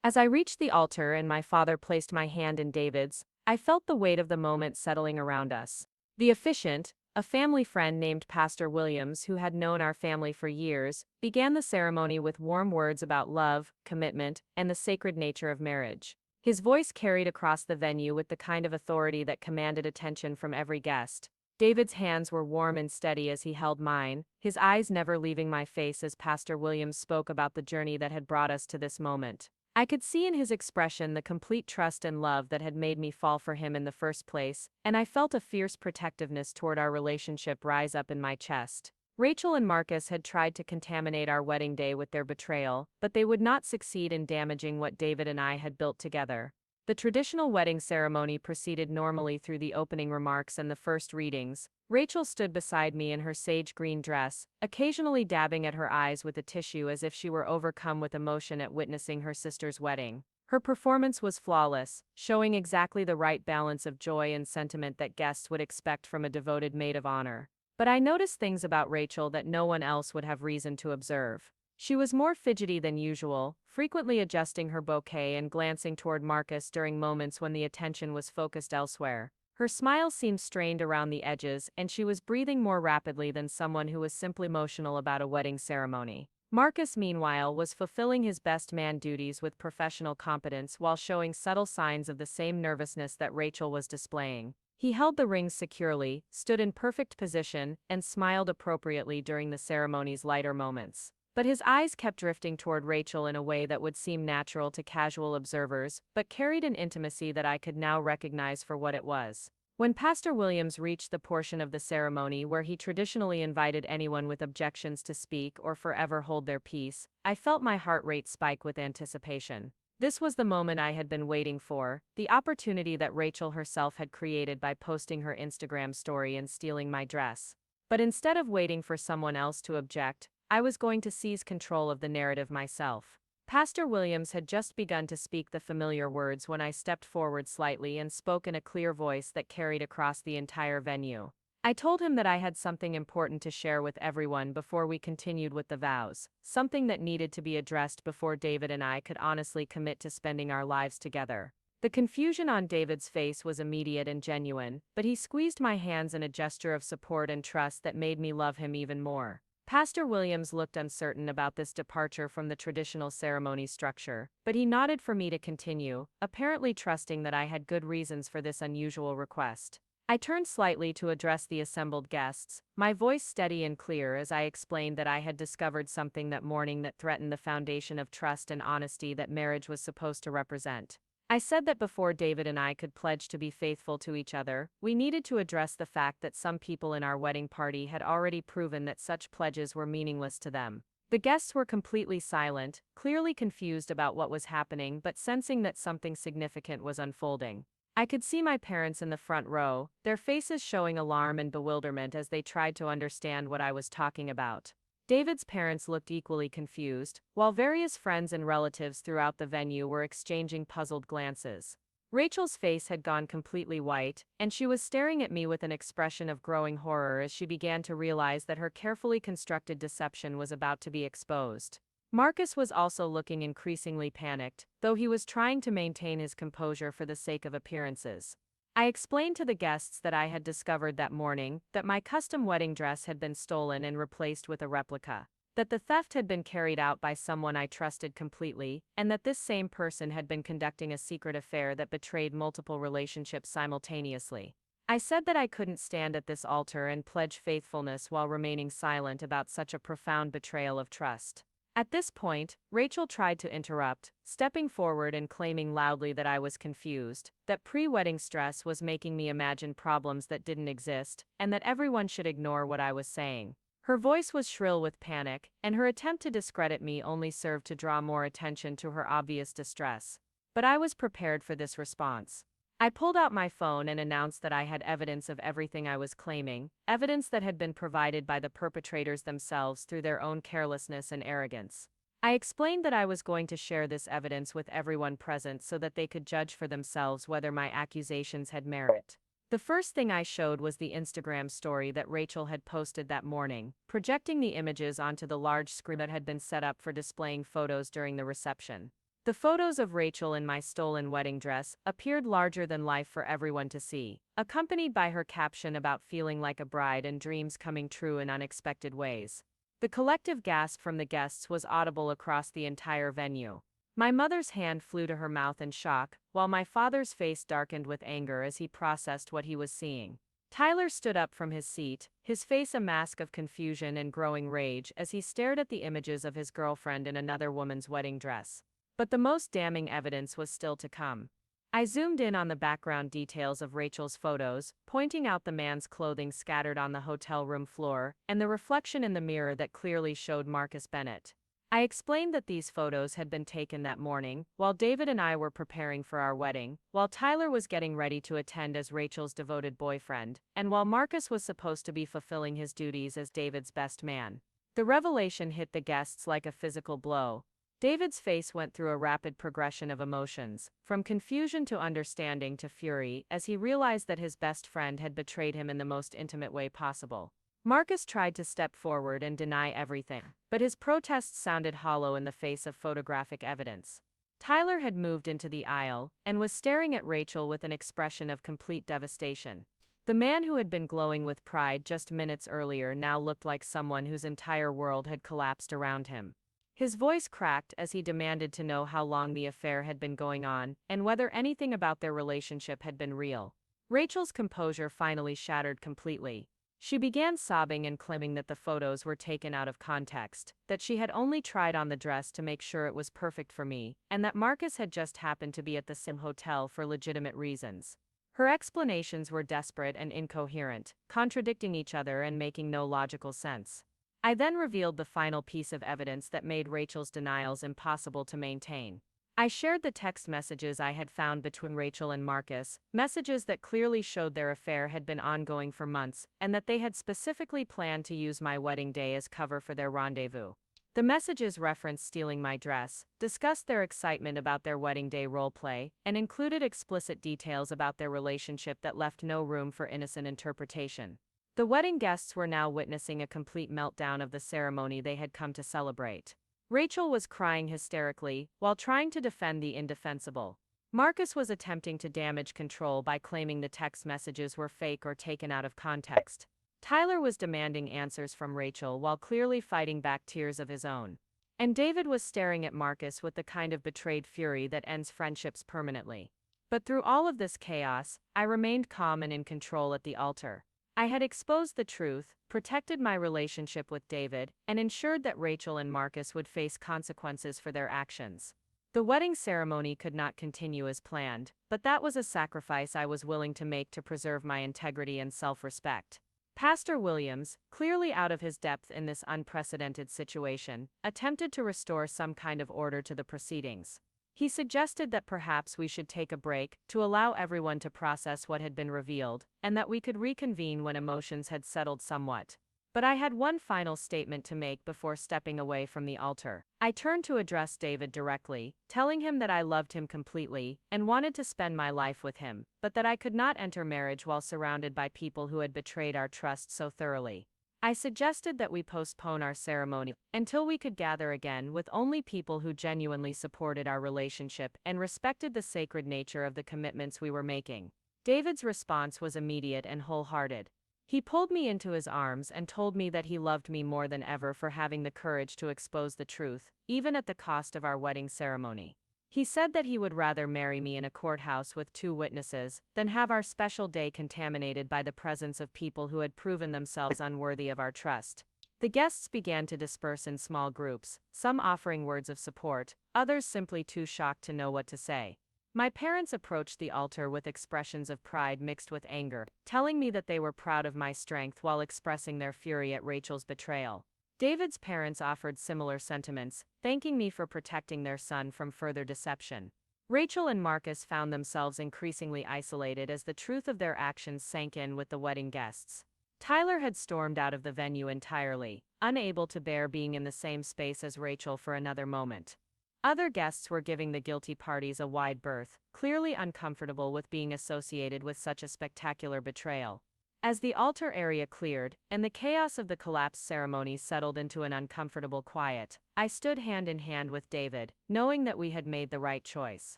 Speaker 1: As I reached the altar and my father placed my hand in David's, I felt the weight of the moment settling around us. The officiant, a family friend named Pastor Williams who had known our family for years, began the ceremony with warm words about love, commitment, and the sacred nature of marriage. His voice carried across the venue with the kind of authority that commanded attention from every guest. David's hands were warm and steady as he held mine, his eyes never leaving my face as Pastor Williams spoke about the journey that had brought us to this moment. I could see in his expression the complete trust and love that had made me fall for him in the first place, and I felt a fierce protectiveness toward our relationship rise up in my chest. Rachel and Marcus had tried to contaminate our wedding day with their betrayal, but they would not succeed in damaging what David and I had built together. The traditional wedding ceremony proceeded normally through the opening remarks and the first readings. Rachel stood beside me in her sage green dress, occasionally dabbing at her eyes with a tissue as if she were overcome with emotion at witnessing her sister's wedding. Her performance was flawless, showing exactly the right balance of joy and sentiment that guests would expect from a devoted maid of honor. But I noticed things about Rachel that no one else would have reason to observe. She was more fidgety than usual, frequently adjusting her bouquet and glancing toward Marcus during moments when the attention was focused elsewhere. Her smile seemed strained around the edges, and she was breathing more rapidly than someone who was simply emotional about a wedding ceremony. Marcus, meanwhile, was fulfilling his best man duties with professional competence while showing subtle signs of the same nervousness that Rachel was displaying. He held the rings securely, stood in perfect position, and smiled appropriately during the ceremony's lighter moments. But his eyes kept drifting toward Rachel in a way that would seem natural to casual observers, but carried an intimacy that I could now recognize for what it was. When Pastor Williams reached the portion of the ceremony where he traditionally invited anyone with objections to speak or forever hold their peace, I felt my heart rate spike with anticipation. This was the moment I had been waiting for, the opportunity that Rachel herself had created by posting her Instagram story and stealing my dress. But instead of waiting for someone else to object, I was going to seize control of the narrative myself. Pastor Williams had just begun to speak the familiar words when I stepped forward slightly and spoke in a clear voice that carried across the entire venue. I told him that I had something important to share with everyone before we continued with the vows, something that needed to be addressed before David and I could honestly commit to spending our lives together. The confusion on David's face was immediate and genuine, but he squeezed my hands in a gesture of support and trust that made me love him even more. Pastor Williams looked uncertain about this departure from the traditional ceremony structure, but he nodded for me to continue, apparently trusting that I had good reasons for this unusual request. I turned slightly to address the assembled guests, my voice steady and clear as I explained that I had discovered something that morning that threatened the foundation of trust and honesty that marriage was supposed to represent. I said that before David and I could pledge to be faithful to each other, we needed to address the fact that some people in our wedding party had already proven that such pledges were meaningless to them. The guests were completely silent, clearly confused about what was happening but sensing that something significant was unfolding. I could see my parents in the front row, their faces showing alarm and bewilderment as they tried to understand what I was talking about. David's parents looked equally confused, while various friends and relatives throughout the venue were exchanging puzzled glances. Rachel's face had gone completely white, and she was staring at me with an expression of growing horror as she began to realize that her carefully constructed deception was about to be exposed. Marcus was also looking increasingly panicked, though he was trying to maintain his composure for the sake of appearances. I explained to the guests that I had discovered that morning that my custom wedding dress had been stolen and replaced with a replica, that the theft had been carried out by someone I trusted completely, and that this same person had been conducting a secret affair that betrayed multiple relationships simultaneously. I said that I couldn't stand at this altar and pledge faithfulness while remaining silent about such a profound betrayal of trust. At this point, Rachel tried to interrupt, stepping forward and claiming loudly that I was confused, that pre-wedding stress was making me imagine problems that didn't exist, and that everyone should ignore what I was saying. Her voice was shrill with panic, and her attempt to discredit me only served to draw more attention to her obvious distress. But I was prepared for this response. I pulled out my phone and announced that I had evidence of everything I was claiming, evidence that had been provided by the perpetrators themselves through their own carelessness and arrogance. I explained that I was going to share this evidence with everyone present so that they could judge for themselves whether my accusations had merit. The first thing I showed was the Instagram story that Rachel had posted that morning, projecting the images onto the large screen that had been set up for displaying photos during the reception. The photos of Rachel in my stolen wedding dress appeared larger than life for everyone to see, accompanied by her caption about feeling like a bride and dreams coming true in unexpected ways. The collective gasp from the guests was audible across the entire venue. My mother's hand flew to her mouth in shock, while my father's face darkened with anger as he processed what he was seeing. Tyler stood up from his seat, his face a mask of confusion and growing rage as he stared at the images of his girlfriend in another woman's wedding dress. But the most damning evidence was still to come. I zoomed in on the background details of Rachel's photos, pointing out the man's clothing scattered on the hotel room floor, and the reflection in the mirror that clearly showed Marcus Bennett. I explained that these photos had been taken that morning, while David and I were preparing for our wedding, while Tyler was getting ready to attend as Rachel's devoted boyfriend, and while Marcus was supposed to be fulfilling his duties as David's best man. The revelation hit the guests like a physical blow. David's face went through a rapid progression of emotions, from confusion to understanding to fury, as he realized that his best friend had betrayed him in the most intimate way possible. Marcus tried to step forward and deny everything, but his protests sounded hollow in the face of photographic evidence. Tyler had moved into the aisle and was staring at Rachel with an expression of complete devastation. The man who had been glowing with pride just minutes earlier now looked like someone whose entire world had collapsed around him. His voice cracked as he demanded to know how long the affair had been going on and whether anything about their relationship had been real. Rachel's composure finally shattered completely. She began sobbing and claiming that the photos were taken out of context, that she had only tried on the dress to make sure it was perfect for me, and that Marcus had just happened to be at the Sim Hotel for legitimate reasons. Her explanations were desperate and incoherent, contradicting each other and making no logical sense. I then revealed the final piece of evidence that made Rachel's denials impossible to maintain. I shared the text messages I had found between Rachel and Marcus, messages that clearly showed their affair had been ongoing for months, and that they had specifically planned to use my wedding day as cover for their rendezvous. The messages referenced stealing my dress, discussed their excitement about their wedding day roleplay, and included explicit details about their relationship that left no room for innocent interpretation. The wedding guests were now witnessing a complete meltdown of the ceremony they had come to celebrate. Rachel was crying hysterically, while trying to defend the indefensible. Marcus was attempting to damage control by claiming the text messages were fake or taken out of context. Tyler was demanding answers from Rachel while clearly fighting back tears of his own. And David was staring at Marcus with the kind of betrayed fury that ends friendships permanently. But through all of this chaos, I remained calm and in control at the altar. I had exposed the truth, protected my relationship with David, and ensured that Rachel and Marcus would face consequences for their actions. The wedding ceremony could not continue as planned, but that was a sacrifice I was willing to make to preserve my integrity and self-respect. Pastor Williams, clearly out of his depth in this unprecedented situation, attempted to restore some kind of order to the proceedings. He suggested that perhaps we should take a break to allow everyone to process what had been revealed, and that we could reconvene when emotions had settled somewhat. But I had one final statement to make before stepping away from the altar. I turned to address David directly, telling him that I loved him completely and wanted to spend my life with him, but that I could not enter marriage while surrounded by people who had betrayed our trust so thoroughly. I suggested that we postpone our ceremony until we could gather again with only people who genuinely supported our relationship and respected the sacred nature of the commitments we were making. David's response was immediate and wholehearted. He pulled me into his arms and told me that he loved me more than ever for having the courage to expose the truth, even at the cost of our wedding ceremony. He said that he would rather marry me in a courthouse with 2 witnesses than have our special day contaminated by the presence of people who had proven themselves unworthy of our trust. The guests began to disperse in small groups, some offering words of support, others simply too shocked to know what to say. My parents approached the altar with expressions of pride mixed with anger, telling me that they were proud of my strength while expressing their fury at Rachel's betrayal. David's parents offered similar sentiments, thanking me for protecting their son from further deception. Rachel and Marcus found themselves increasingly isolated as the truth of their actions sank in with the wedding guests. Tyler had stormed out of the venue entirely, unable to bear being in the same space as Rachel for another moment. Other guests were giving the guilty parties a wide berth, clearly uncomfortable with being associated with such a spectacular betrayal. As the altar area cleared, and the chaos of the collapse ceremony settled into an uncomfortable quiet, I stood hand in hand with David, knowing that we had made the right choice.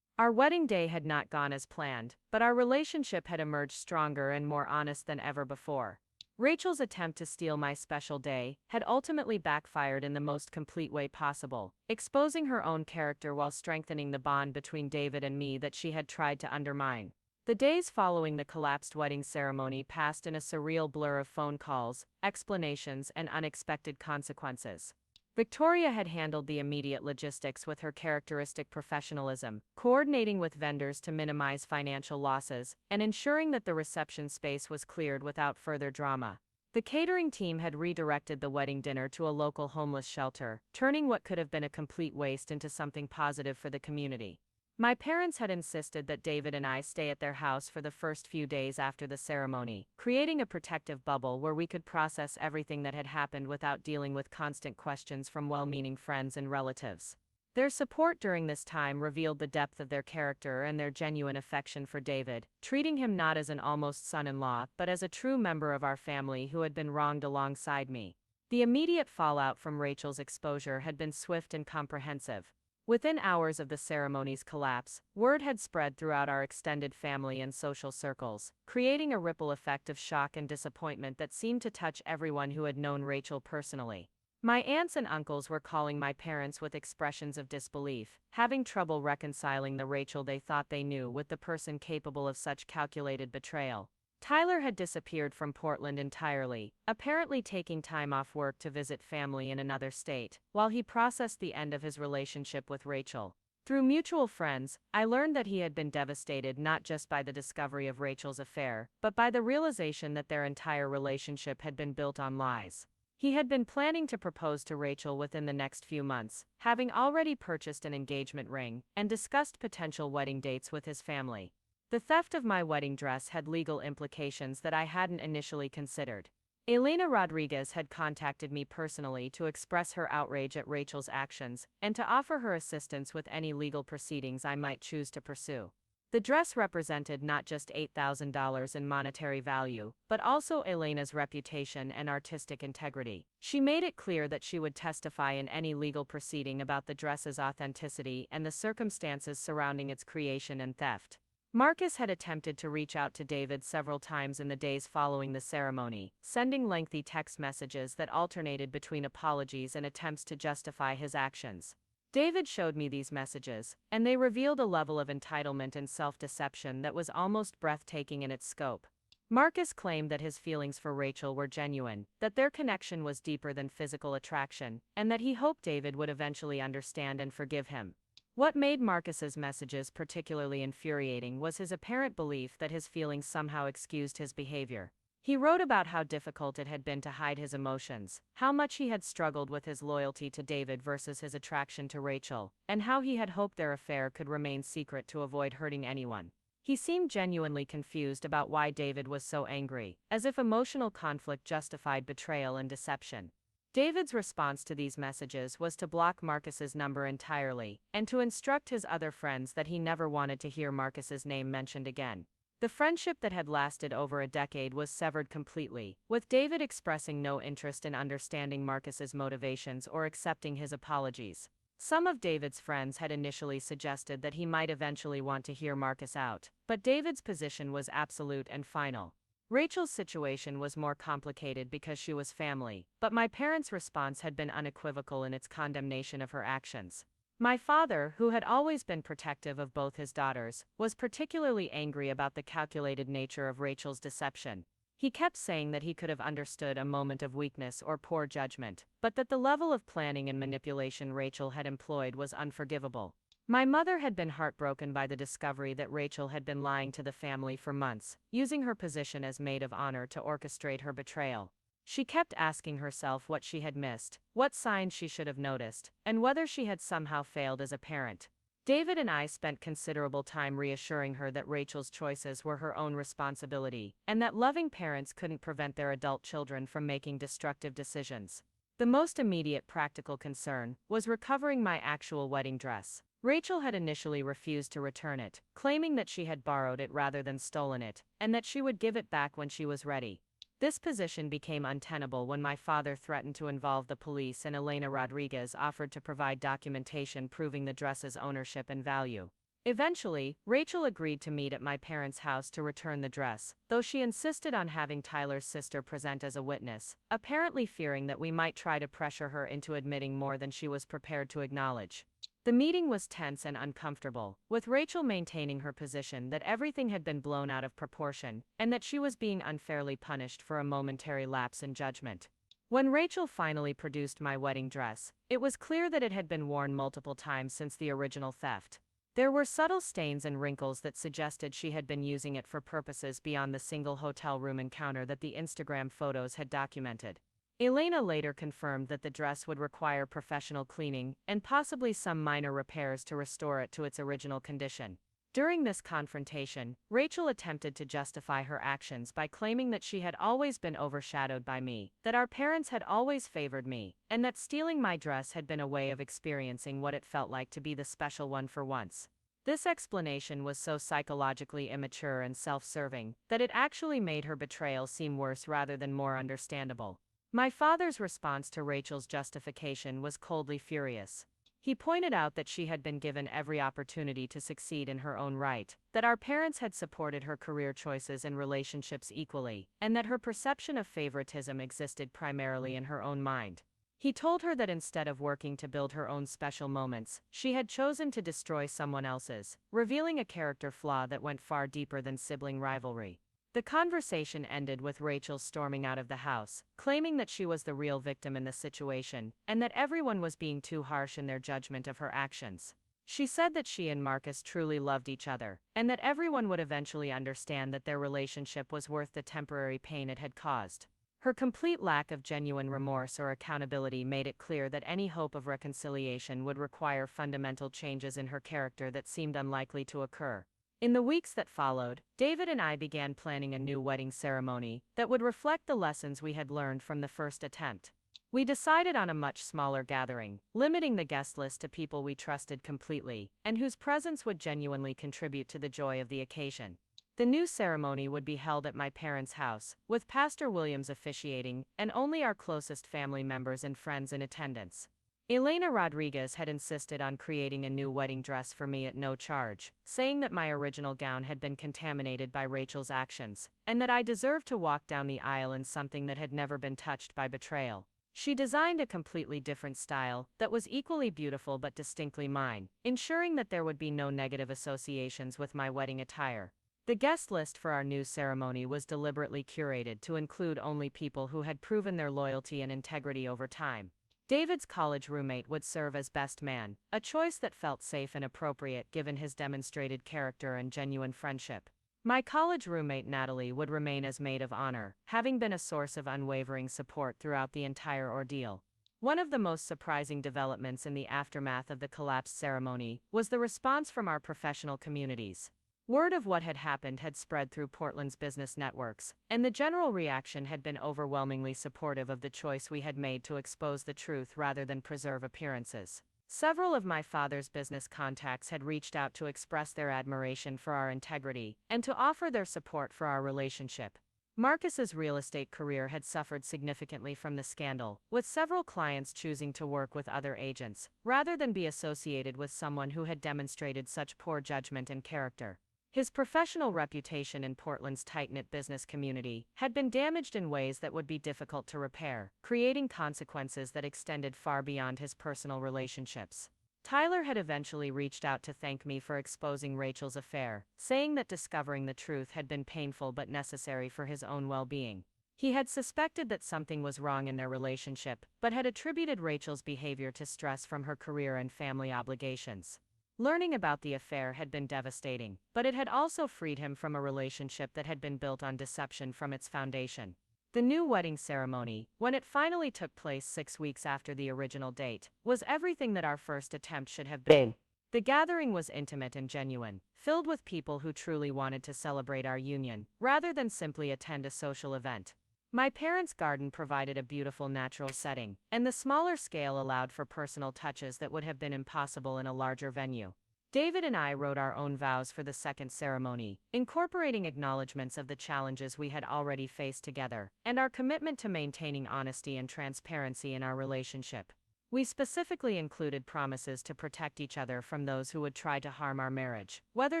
Speaker 1: Our wedding day had not gone as planned, but our relationship had emerged stronger and more honest than ever before. Rachel's attempt to steal my special day had ultimately backfired in the most complete way possible, exposing her own character while strengthening the bond between David and me that she had tried to undermine. The days following the collapsed wedding ceremony passed in a surreal blur of phone calls, explanations, and unexpected consequences. Victoria had handled the immediate logistics with her characteristic professionalism, coordinating with vendors to minimize financial losses, and ensuring that the reception space was cleared without further drama. The catering team had redirected the wedding dinner to a local homeless shelter, turning what could have been a complete waste into something positive for the community. My parents had insisted that David and I stay at their house for the first few days after the ceremony, creating a protective bubble where we could process everything that had happened without dealing with constant questions from well-meaning friends and relatives. Their support during this time revealed the depth of their character and their genuine affection for David, treating him not as an almost son-in-law but as a true member of our family who had been wronged alongside me. The immediate fallout from Rachel's exposure had been swift and comprehensive. Within hours of the ceremony's collapse, word had spread throughout our extended family and social circles, creating a ripple effect of shock and disappointment that seemed to touch everyone who had known Rachel personally. My aunts and uncles were calling my parents with expressions of disbelief, having trouble reconciling the Rachel they thought they knew with the person capable of such calculated betrayal. Tyler had disappeared from Portland entirely, apparently taking time off work to visit family in another state, while he processed the end of his relationship with Rachel. Through mutual friends, I learned that he had been devastated not just by the discovery of Rachel's affair, but by the realization that their entire relationship had been built on lies. He had been planning to propose to Rachel within the next few months, having already purchased an engagement ring, and discussed potential wedding dates with his family. The theft of my wedding dress had legal implications that I hadn't initially considered. Elena Rodriguez had contacted me personally to express her outrage at Rachel's actions and to offer her assistance with any legal proceedings I might choose to pursue. The dress represented not just $8,000 in monetary value, but also Elena's reputation and artistic integrity. She made it clear that she would testify in any legal proceeding about the dress's authenticity and the circumstances surrounding its creation and theft. Marcus had attempted to reach out to David several times in the days following the ceremony, sending lengthy text messages that alternated between apologies and attempts to justify his actions. David showed me these messages, and they revealed a level of entitlement and self-deception that was almost breathtaking in its scope. Marcus claimed that his feelings for Rachel were genuine, that their connection was deeper than physical attraction, and that he hoped David would eventually understand and forgive him. What made Marcus's messages particularly infuriating was his apparent belief that his feelings somehow excused his behavior. He wrote about how difficult it had been to hide his emotions, how much he had struggled with his loyalty to David versus his attraction to Rachel, and how he had hoped their affair could remain secret to avoid hurting anyone. He seemed genuinely confused about why David was so angry, as if emotional conflict justified betrayal and deception. David's response to these messages was to block Marcus's number entirely, and to instruct his other friends that he never wanted to hear Marcus's name mentioned again. The friendship that had lasted over a decade was severed completely, with David expressing no interest in understanding Marcus's motivations or accepting his apologies. Some of David's friends had initially suggested that he might eventually want to hear Marcus out, but David's position was absolute and final. Rachel's situation was more complicated because she was family, but my parents' response had been unequivocal in its condemnation of her actions. My father, who had always been protective of both his daughters, was particularly angry about the calculated nature of Rachel's deception. He kept saying that he could have understood a moment of weakness or poor judgment, but that the level of planning and manipulation Rachel had employed was unforgivable. My mother had been heartbroken by the discovery that Rachel had been lying to the family for months, using her position as maid of honor to orchestrate her betrayal. She kept asking herself what she had missed, what signs she should have noticed, and whether she had somehow failed as a parent. David and I spent considerable time reassuring her that Rachel's choices were her own responsibility, and that loving parents couldn't prevent their adult children from making destructive decisions. The most immediate practical concern was recovering my actual wedding dress. Rachel had initially refused to return it, claiming that she had borrowed it rather than stolen it, and that she would give it back when she was ready. This position became untenable when my father threatened to involve the police and Elena Rodriguez offered to provide documentation proving the dress's ownership and value. Eventually, Rachel agreed to meet at my parents' house to return the dress, though she insisted on having Tyler's sister present as a witness, apparently fearing that we might try to pressure her into admitting more than she was prepared to acknowledge. The meeting was tense and uncomfortable, with Rachel maintaining her position that everything had been blown out of proportion, and that she was being unfairly punished for a momentary lapse in judgment. When Rachel finally produced my wedding dress, it was clear that it had been worn multiple times since the original theft. There were subtle stains and wrinkles that suggested she had been using it for purposes beyond the single hotel room encounter that the Instagram photos had documented. Elena later confirmed that the dress would require professional cleaning and possibly some minor repairs to restore it to its original condition. During this confrontation, Rachel attempted to justify her actions by claiming that she had always been overshadowed by me, that our parents had always favored me, and that stealing my dress had been a way of experiencing what it felt like to be the special one for once. This explanation was so psychologically immature and self-serving that it actually made her betrayal seem worse rather than more understandable. My father's response to Rachel's justification was coldly furious. He pointed out that she had been given every opportunity to succeed in her own right, that our parents had supported her career choices and relationships equally, and that her perception of favoritism existed primarily in her own mind. He told her that instead of working to build her own special moments, she had chosen to destroy someone else's, revealing a character flaw that went far deeper than sibling rivalry. The conversation ended with Rachel storming out of the house, claiming that she was the real victim in the situation, and that everyone was being too harsh in their judgment of her actions. She said that she and Marcus truly loved each other, and that everyone would eventually understand that their relationship was worth the temporary pain it had caused. Her complete lack of genuine remorse or accountability made it clear that any hope of reconciliation would require fundamental changes in her character that seemed unlikely to occur. In the weeks that followed, David and I began planning a new wedding ceremony that would reflect the lessons we had learned from the first attempt. We decided on a much smaller gathering, limiting the guest list to people we trusted completely, and whose presence would genuinely contribute to the joy of the occasion. The new ceremony would be held at my parents' house, with Pastor Williams officiating, and only our closest family members and friends in attendance. Elena Rodriguez had insisted on creating a new wedding dress for me at no charge, saying that my original gown had been contaminated by Rachel's actions, and that I deserved to walk down the aisle in something that had never been touched by betrayal. She designed a completely different style that was equally beautiful but distinctly mine, ensuring that there would be no negative associations with my wedding attire. The guest list for our new ceremony was deliberately curated to include only people who had proven their loyalty and integrity over time. David's college roommate would serve as best man, a choice that felt safe and appropriate given his demonstrated character and genuine friendship. My college roommate Natalie would remain as maid of honor, having been a source of unwavering support throughout the entire ordeal. One of the most surprising developments in the aftermath of the collapse ceremony was the response from our professional communities. Word of what had happened had spread through Portland's business networks, and the general reaction had been overwhelmingly supportive of the choice we had made to expose the truth rather than preserve appearances. Several of my father's business contacts had reached out to express their admiration for our integrity and to offer their support for our relationship. Marcus's real estate career had suffered significantly from the scandal, with several clients choosing to work with other agents, rather than be associated with someone who had demonstrated such poor judgment and character. His professional reputation in Portland's tight-knit business community had been damaged in ways that would be difficult to repair, creating consequences that extended far beyond his personal relationships. Tyler had eventually reached out to thank me for exposing Rachel's affair, saying that discovering the truth had been painful but necessary for his own well-being. He had suspected that something was wrong in their relationship, but had attributed Rachel's behavior to stress from her career and family obligations. Learning about the affair had been devastating, but it had also freed him from a relationship that had been built on deception from its foundation. The new wedding ceremony, when it finally took place 6 weeks after the original date, was everything that our first attempt should have been. The gathering was intimate and genuine, filled with people who truly wanted to celebrate our union, rather than simply attend a social event. My parents' garden provided a beautiful natural setting, and the smaller scale allowed for personal touches that would have been impossible in a larger venue. David and I wrote our own vows for the second ceremony, incorporating acknowledgments of the challenges we had already faced together, and our commitment to maintaining honesty and transparency in our relationship. We specifically included promises to protect each other from those who would try to harm our marriage, whether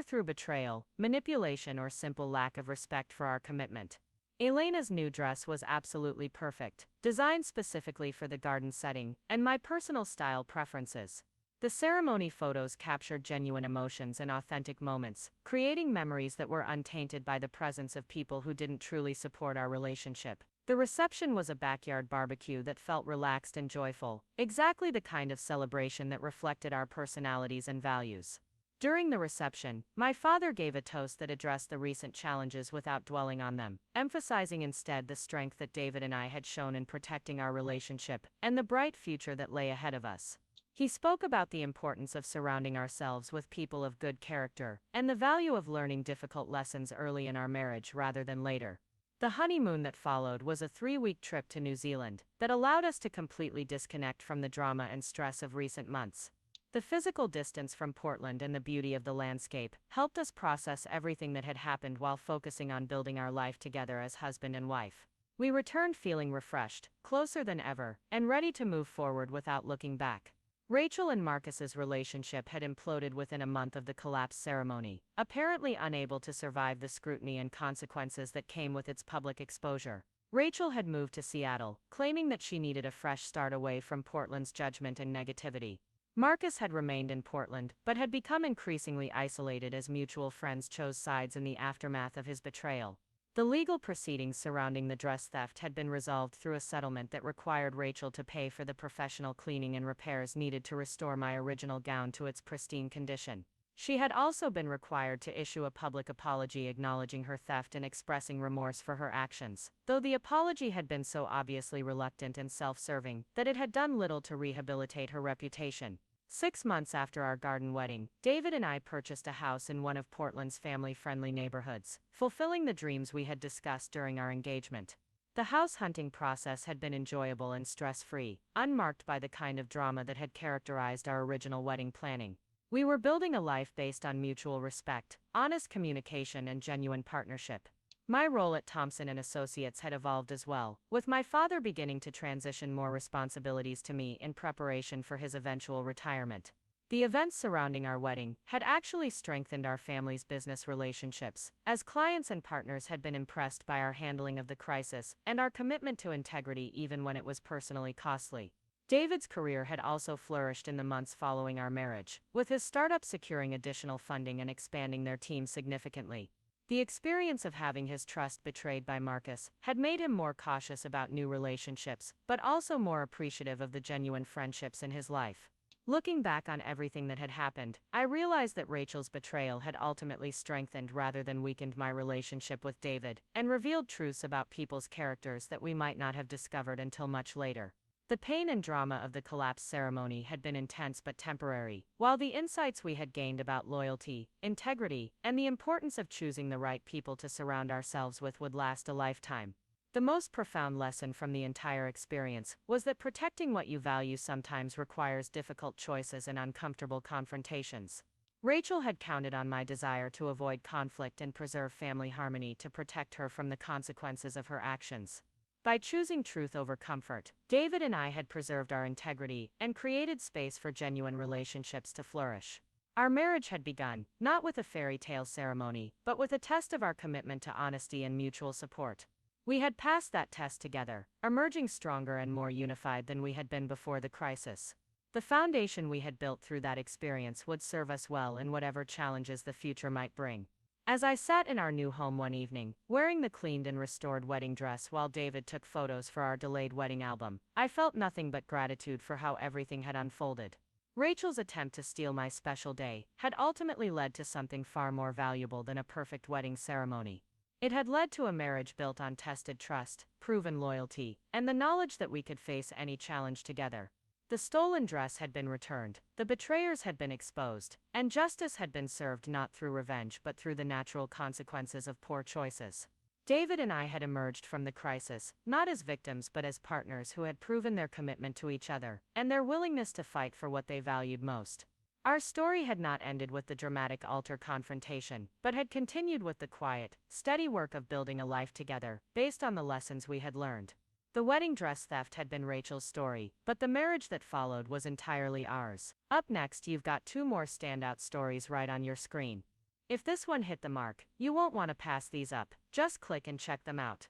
Speaker 1: through betrayal, manipulation, or simple lack of respect for our commitment. Elena's new dress was absolutely perfect, designed specifically for the garden setting and my personal style preferences. The ceremony photos captured genuine emotions and authentic moments, creating memories that were untainted by the presence of people who didn't truly support our relationship. The reception was a backyard barbecue that felt relaxed and joyful, exactly the kind of celebration that reflected our personalities and values. During the reception, my father gave a toast that addressed the recent challenges without dwelling on them, emphasizing instead the strength that David and I had shown in protecting our relationship and the bright future that lay ahead of us. He spoke about the importance of surrounding ourselves with people of good character and the value of learning difficult lessons early in our marriage rather than later. The honeymoon that followed was a 3-week trip to New Zealand that allowed us to completely disconnect from the drama and stress of recent months. The physical distance from Portland and the beauty of the landscape helped us process everything that had happened while focusing on building our life together as husband and wife. We returned feeling refreshed, closer than ever, and ready to move forward without looking back. Rachel and Marcus's relationship had imploded within a month of the collapse ceremony, apparently unable to survive the scrutiny and consequences that came with its public exposure. Rachel had moved to Seattle, claiming that she needed a fresh start away from Portland's judgment and negativity. Marcus had remained in Portland, but had become increasingly isolated as mutual friends chose sides in the aftermath of his betrayal. The legal proceedings surrounding the dress theft had been resolved through a settlement that required Rachel to pay for the professional cleaning and repairs needed to restore my original gown to its pristine condition. She had also been required to issue a public apology acknowledging her theft and expressing remorse for her actions, though the apology had been so obviously reluctant and self-serving that it had done little to rehabilitate her reputation. 6 months after our garden wedding, David and I purchased a house in one of Portland's family-friendly neighborhoods, fulfilling the dreams we had discussed during our engagement. The house hunting process had been enjoyable and stress-free, unmarked by the kind of drama that had characterized our original wedding planning. We were building a life based on mutual respect, honest communication, and genuine partnership. My role at Thompson & Associates had evolved as well, with my father beginning to transition more responsibilities to me in preparation for his eventual retirement. The events surrounding our wedding had actually strengthened our family's business relationships, as clients and partners had been impressed by our handling of the crisis and our commitment to integrity even when it was personally costly. David's career had also flourished in the months following our marriage, with his startup securing additional funding and expanding their team significantly. The experience of having his trust betrayed by Marcus had made him more cautious about new relationships, but also more appreciative of the genuine friendships in his life. Looking back on everything that had happened, I realized that Rachel's betrayal had ultimately strengthened rather than weakened my relationship with David, and revealed truths about people's characters that we might not have discovered until much later. The pain and drama of the collapse ceremony had been intense but temporary, while the insights we had gained about loyalty, integrity, and the importance of choosing the right people to surround ourselves with would last a lifetime. The most profound lesson from the entire experience was that protecting what you value sometimes requires difficult choices and uncomfortable confrontations. Rachel had counted on my desire to avoid conflict and preserve family harmony to protect her from the consequences of her actions. By choosing truth over comfort, David and I had preserved our integrity and created space for genuine relationships to flourish. Our marriage had begun, not with a fairy tale ceremony, but with a test of our commitment to honesty and mutual support. We had passed that test together, emerging stronger and more unified than we had been before the crisis. The foundation we had built through that experience would serve us well in whatever challenges the future might bring. As I sat in our new home one evening, wearing the cleaned and restored wedding dress while David took photos for our delayed wedding album, I felt nothing but gratitude for how everything had unfolded. Rachel's attempt to steal my special day had ultimately led to something far more valuable than a perfect wedding ceremony. It had led to a marriage built on tested trust, proven loyalty, and the knowledge that we could face any challenge together. The stolen dress had been returned, the betrayers had been exposed, and justice had been served not through revenge but through the natural consequences of poor choices. David and I had emerged from the crisis, not as victims but as partners who had proven their commitment to each other, and their willingness to fight for what they valued most. Our story had not ended with the dramatic altar confrontation, but had continued with the quiet, steady work of building a life together, based on the lessons we had learned. The wedding dress theft had been Rachel's story, but the marriage that followed was entirely ours. Up next, you've got two more standout stories right on your screen. If this one hit the mark, you won't want to pass these up, just click and check them out.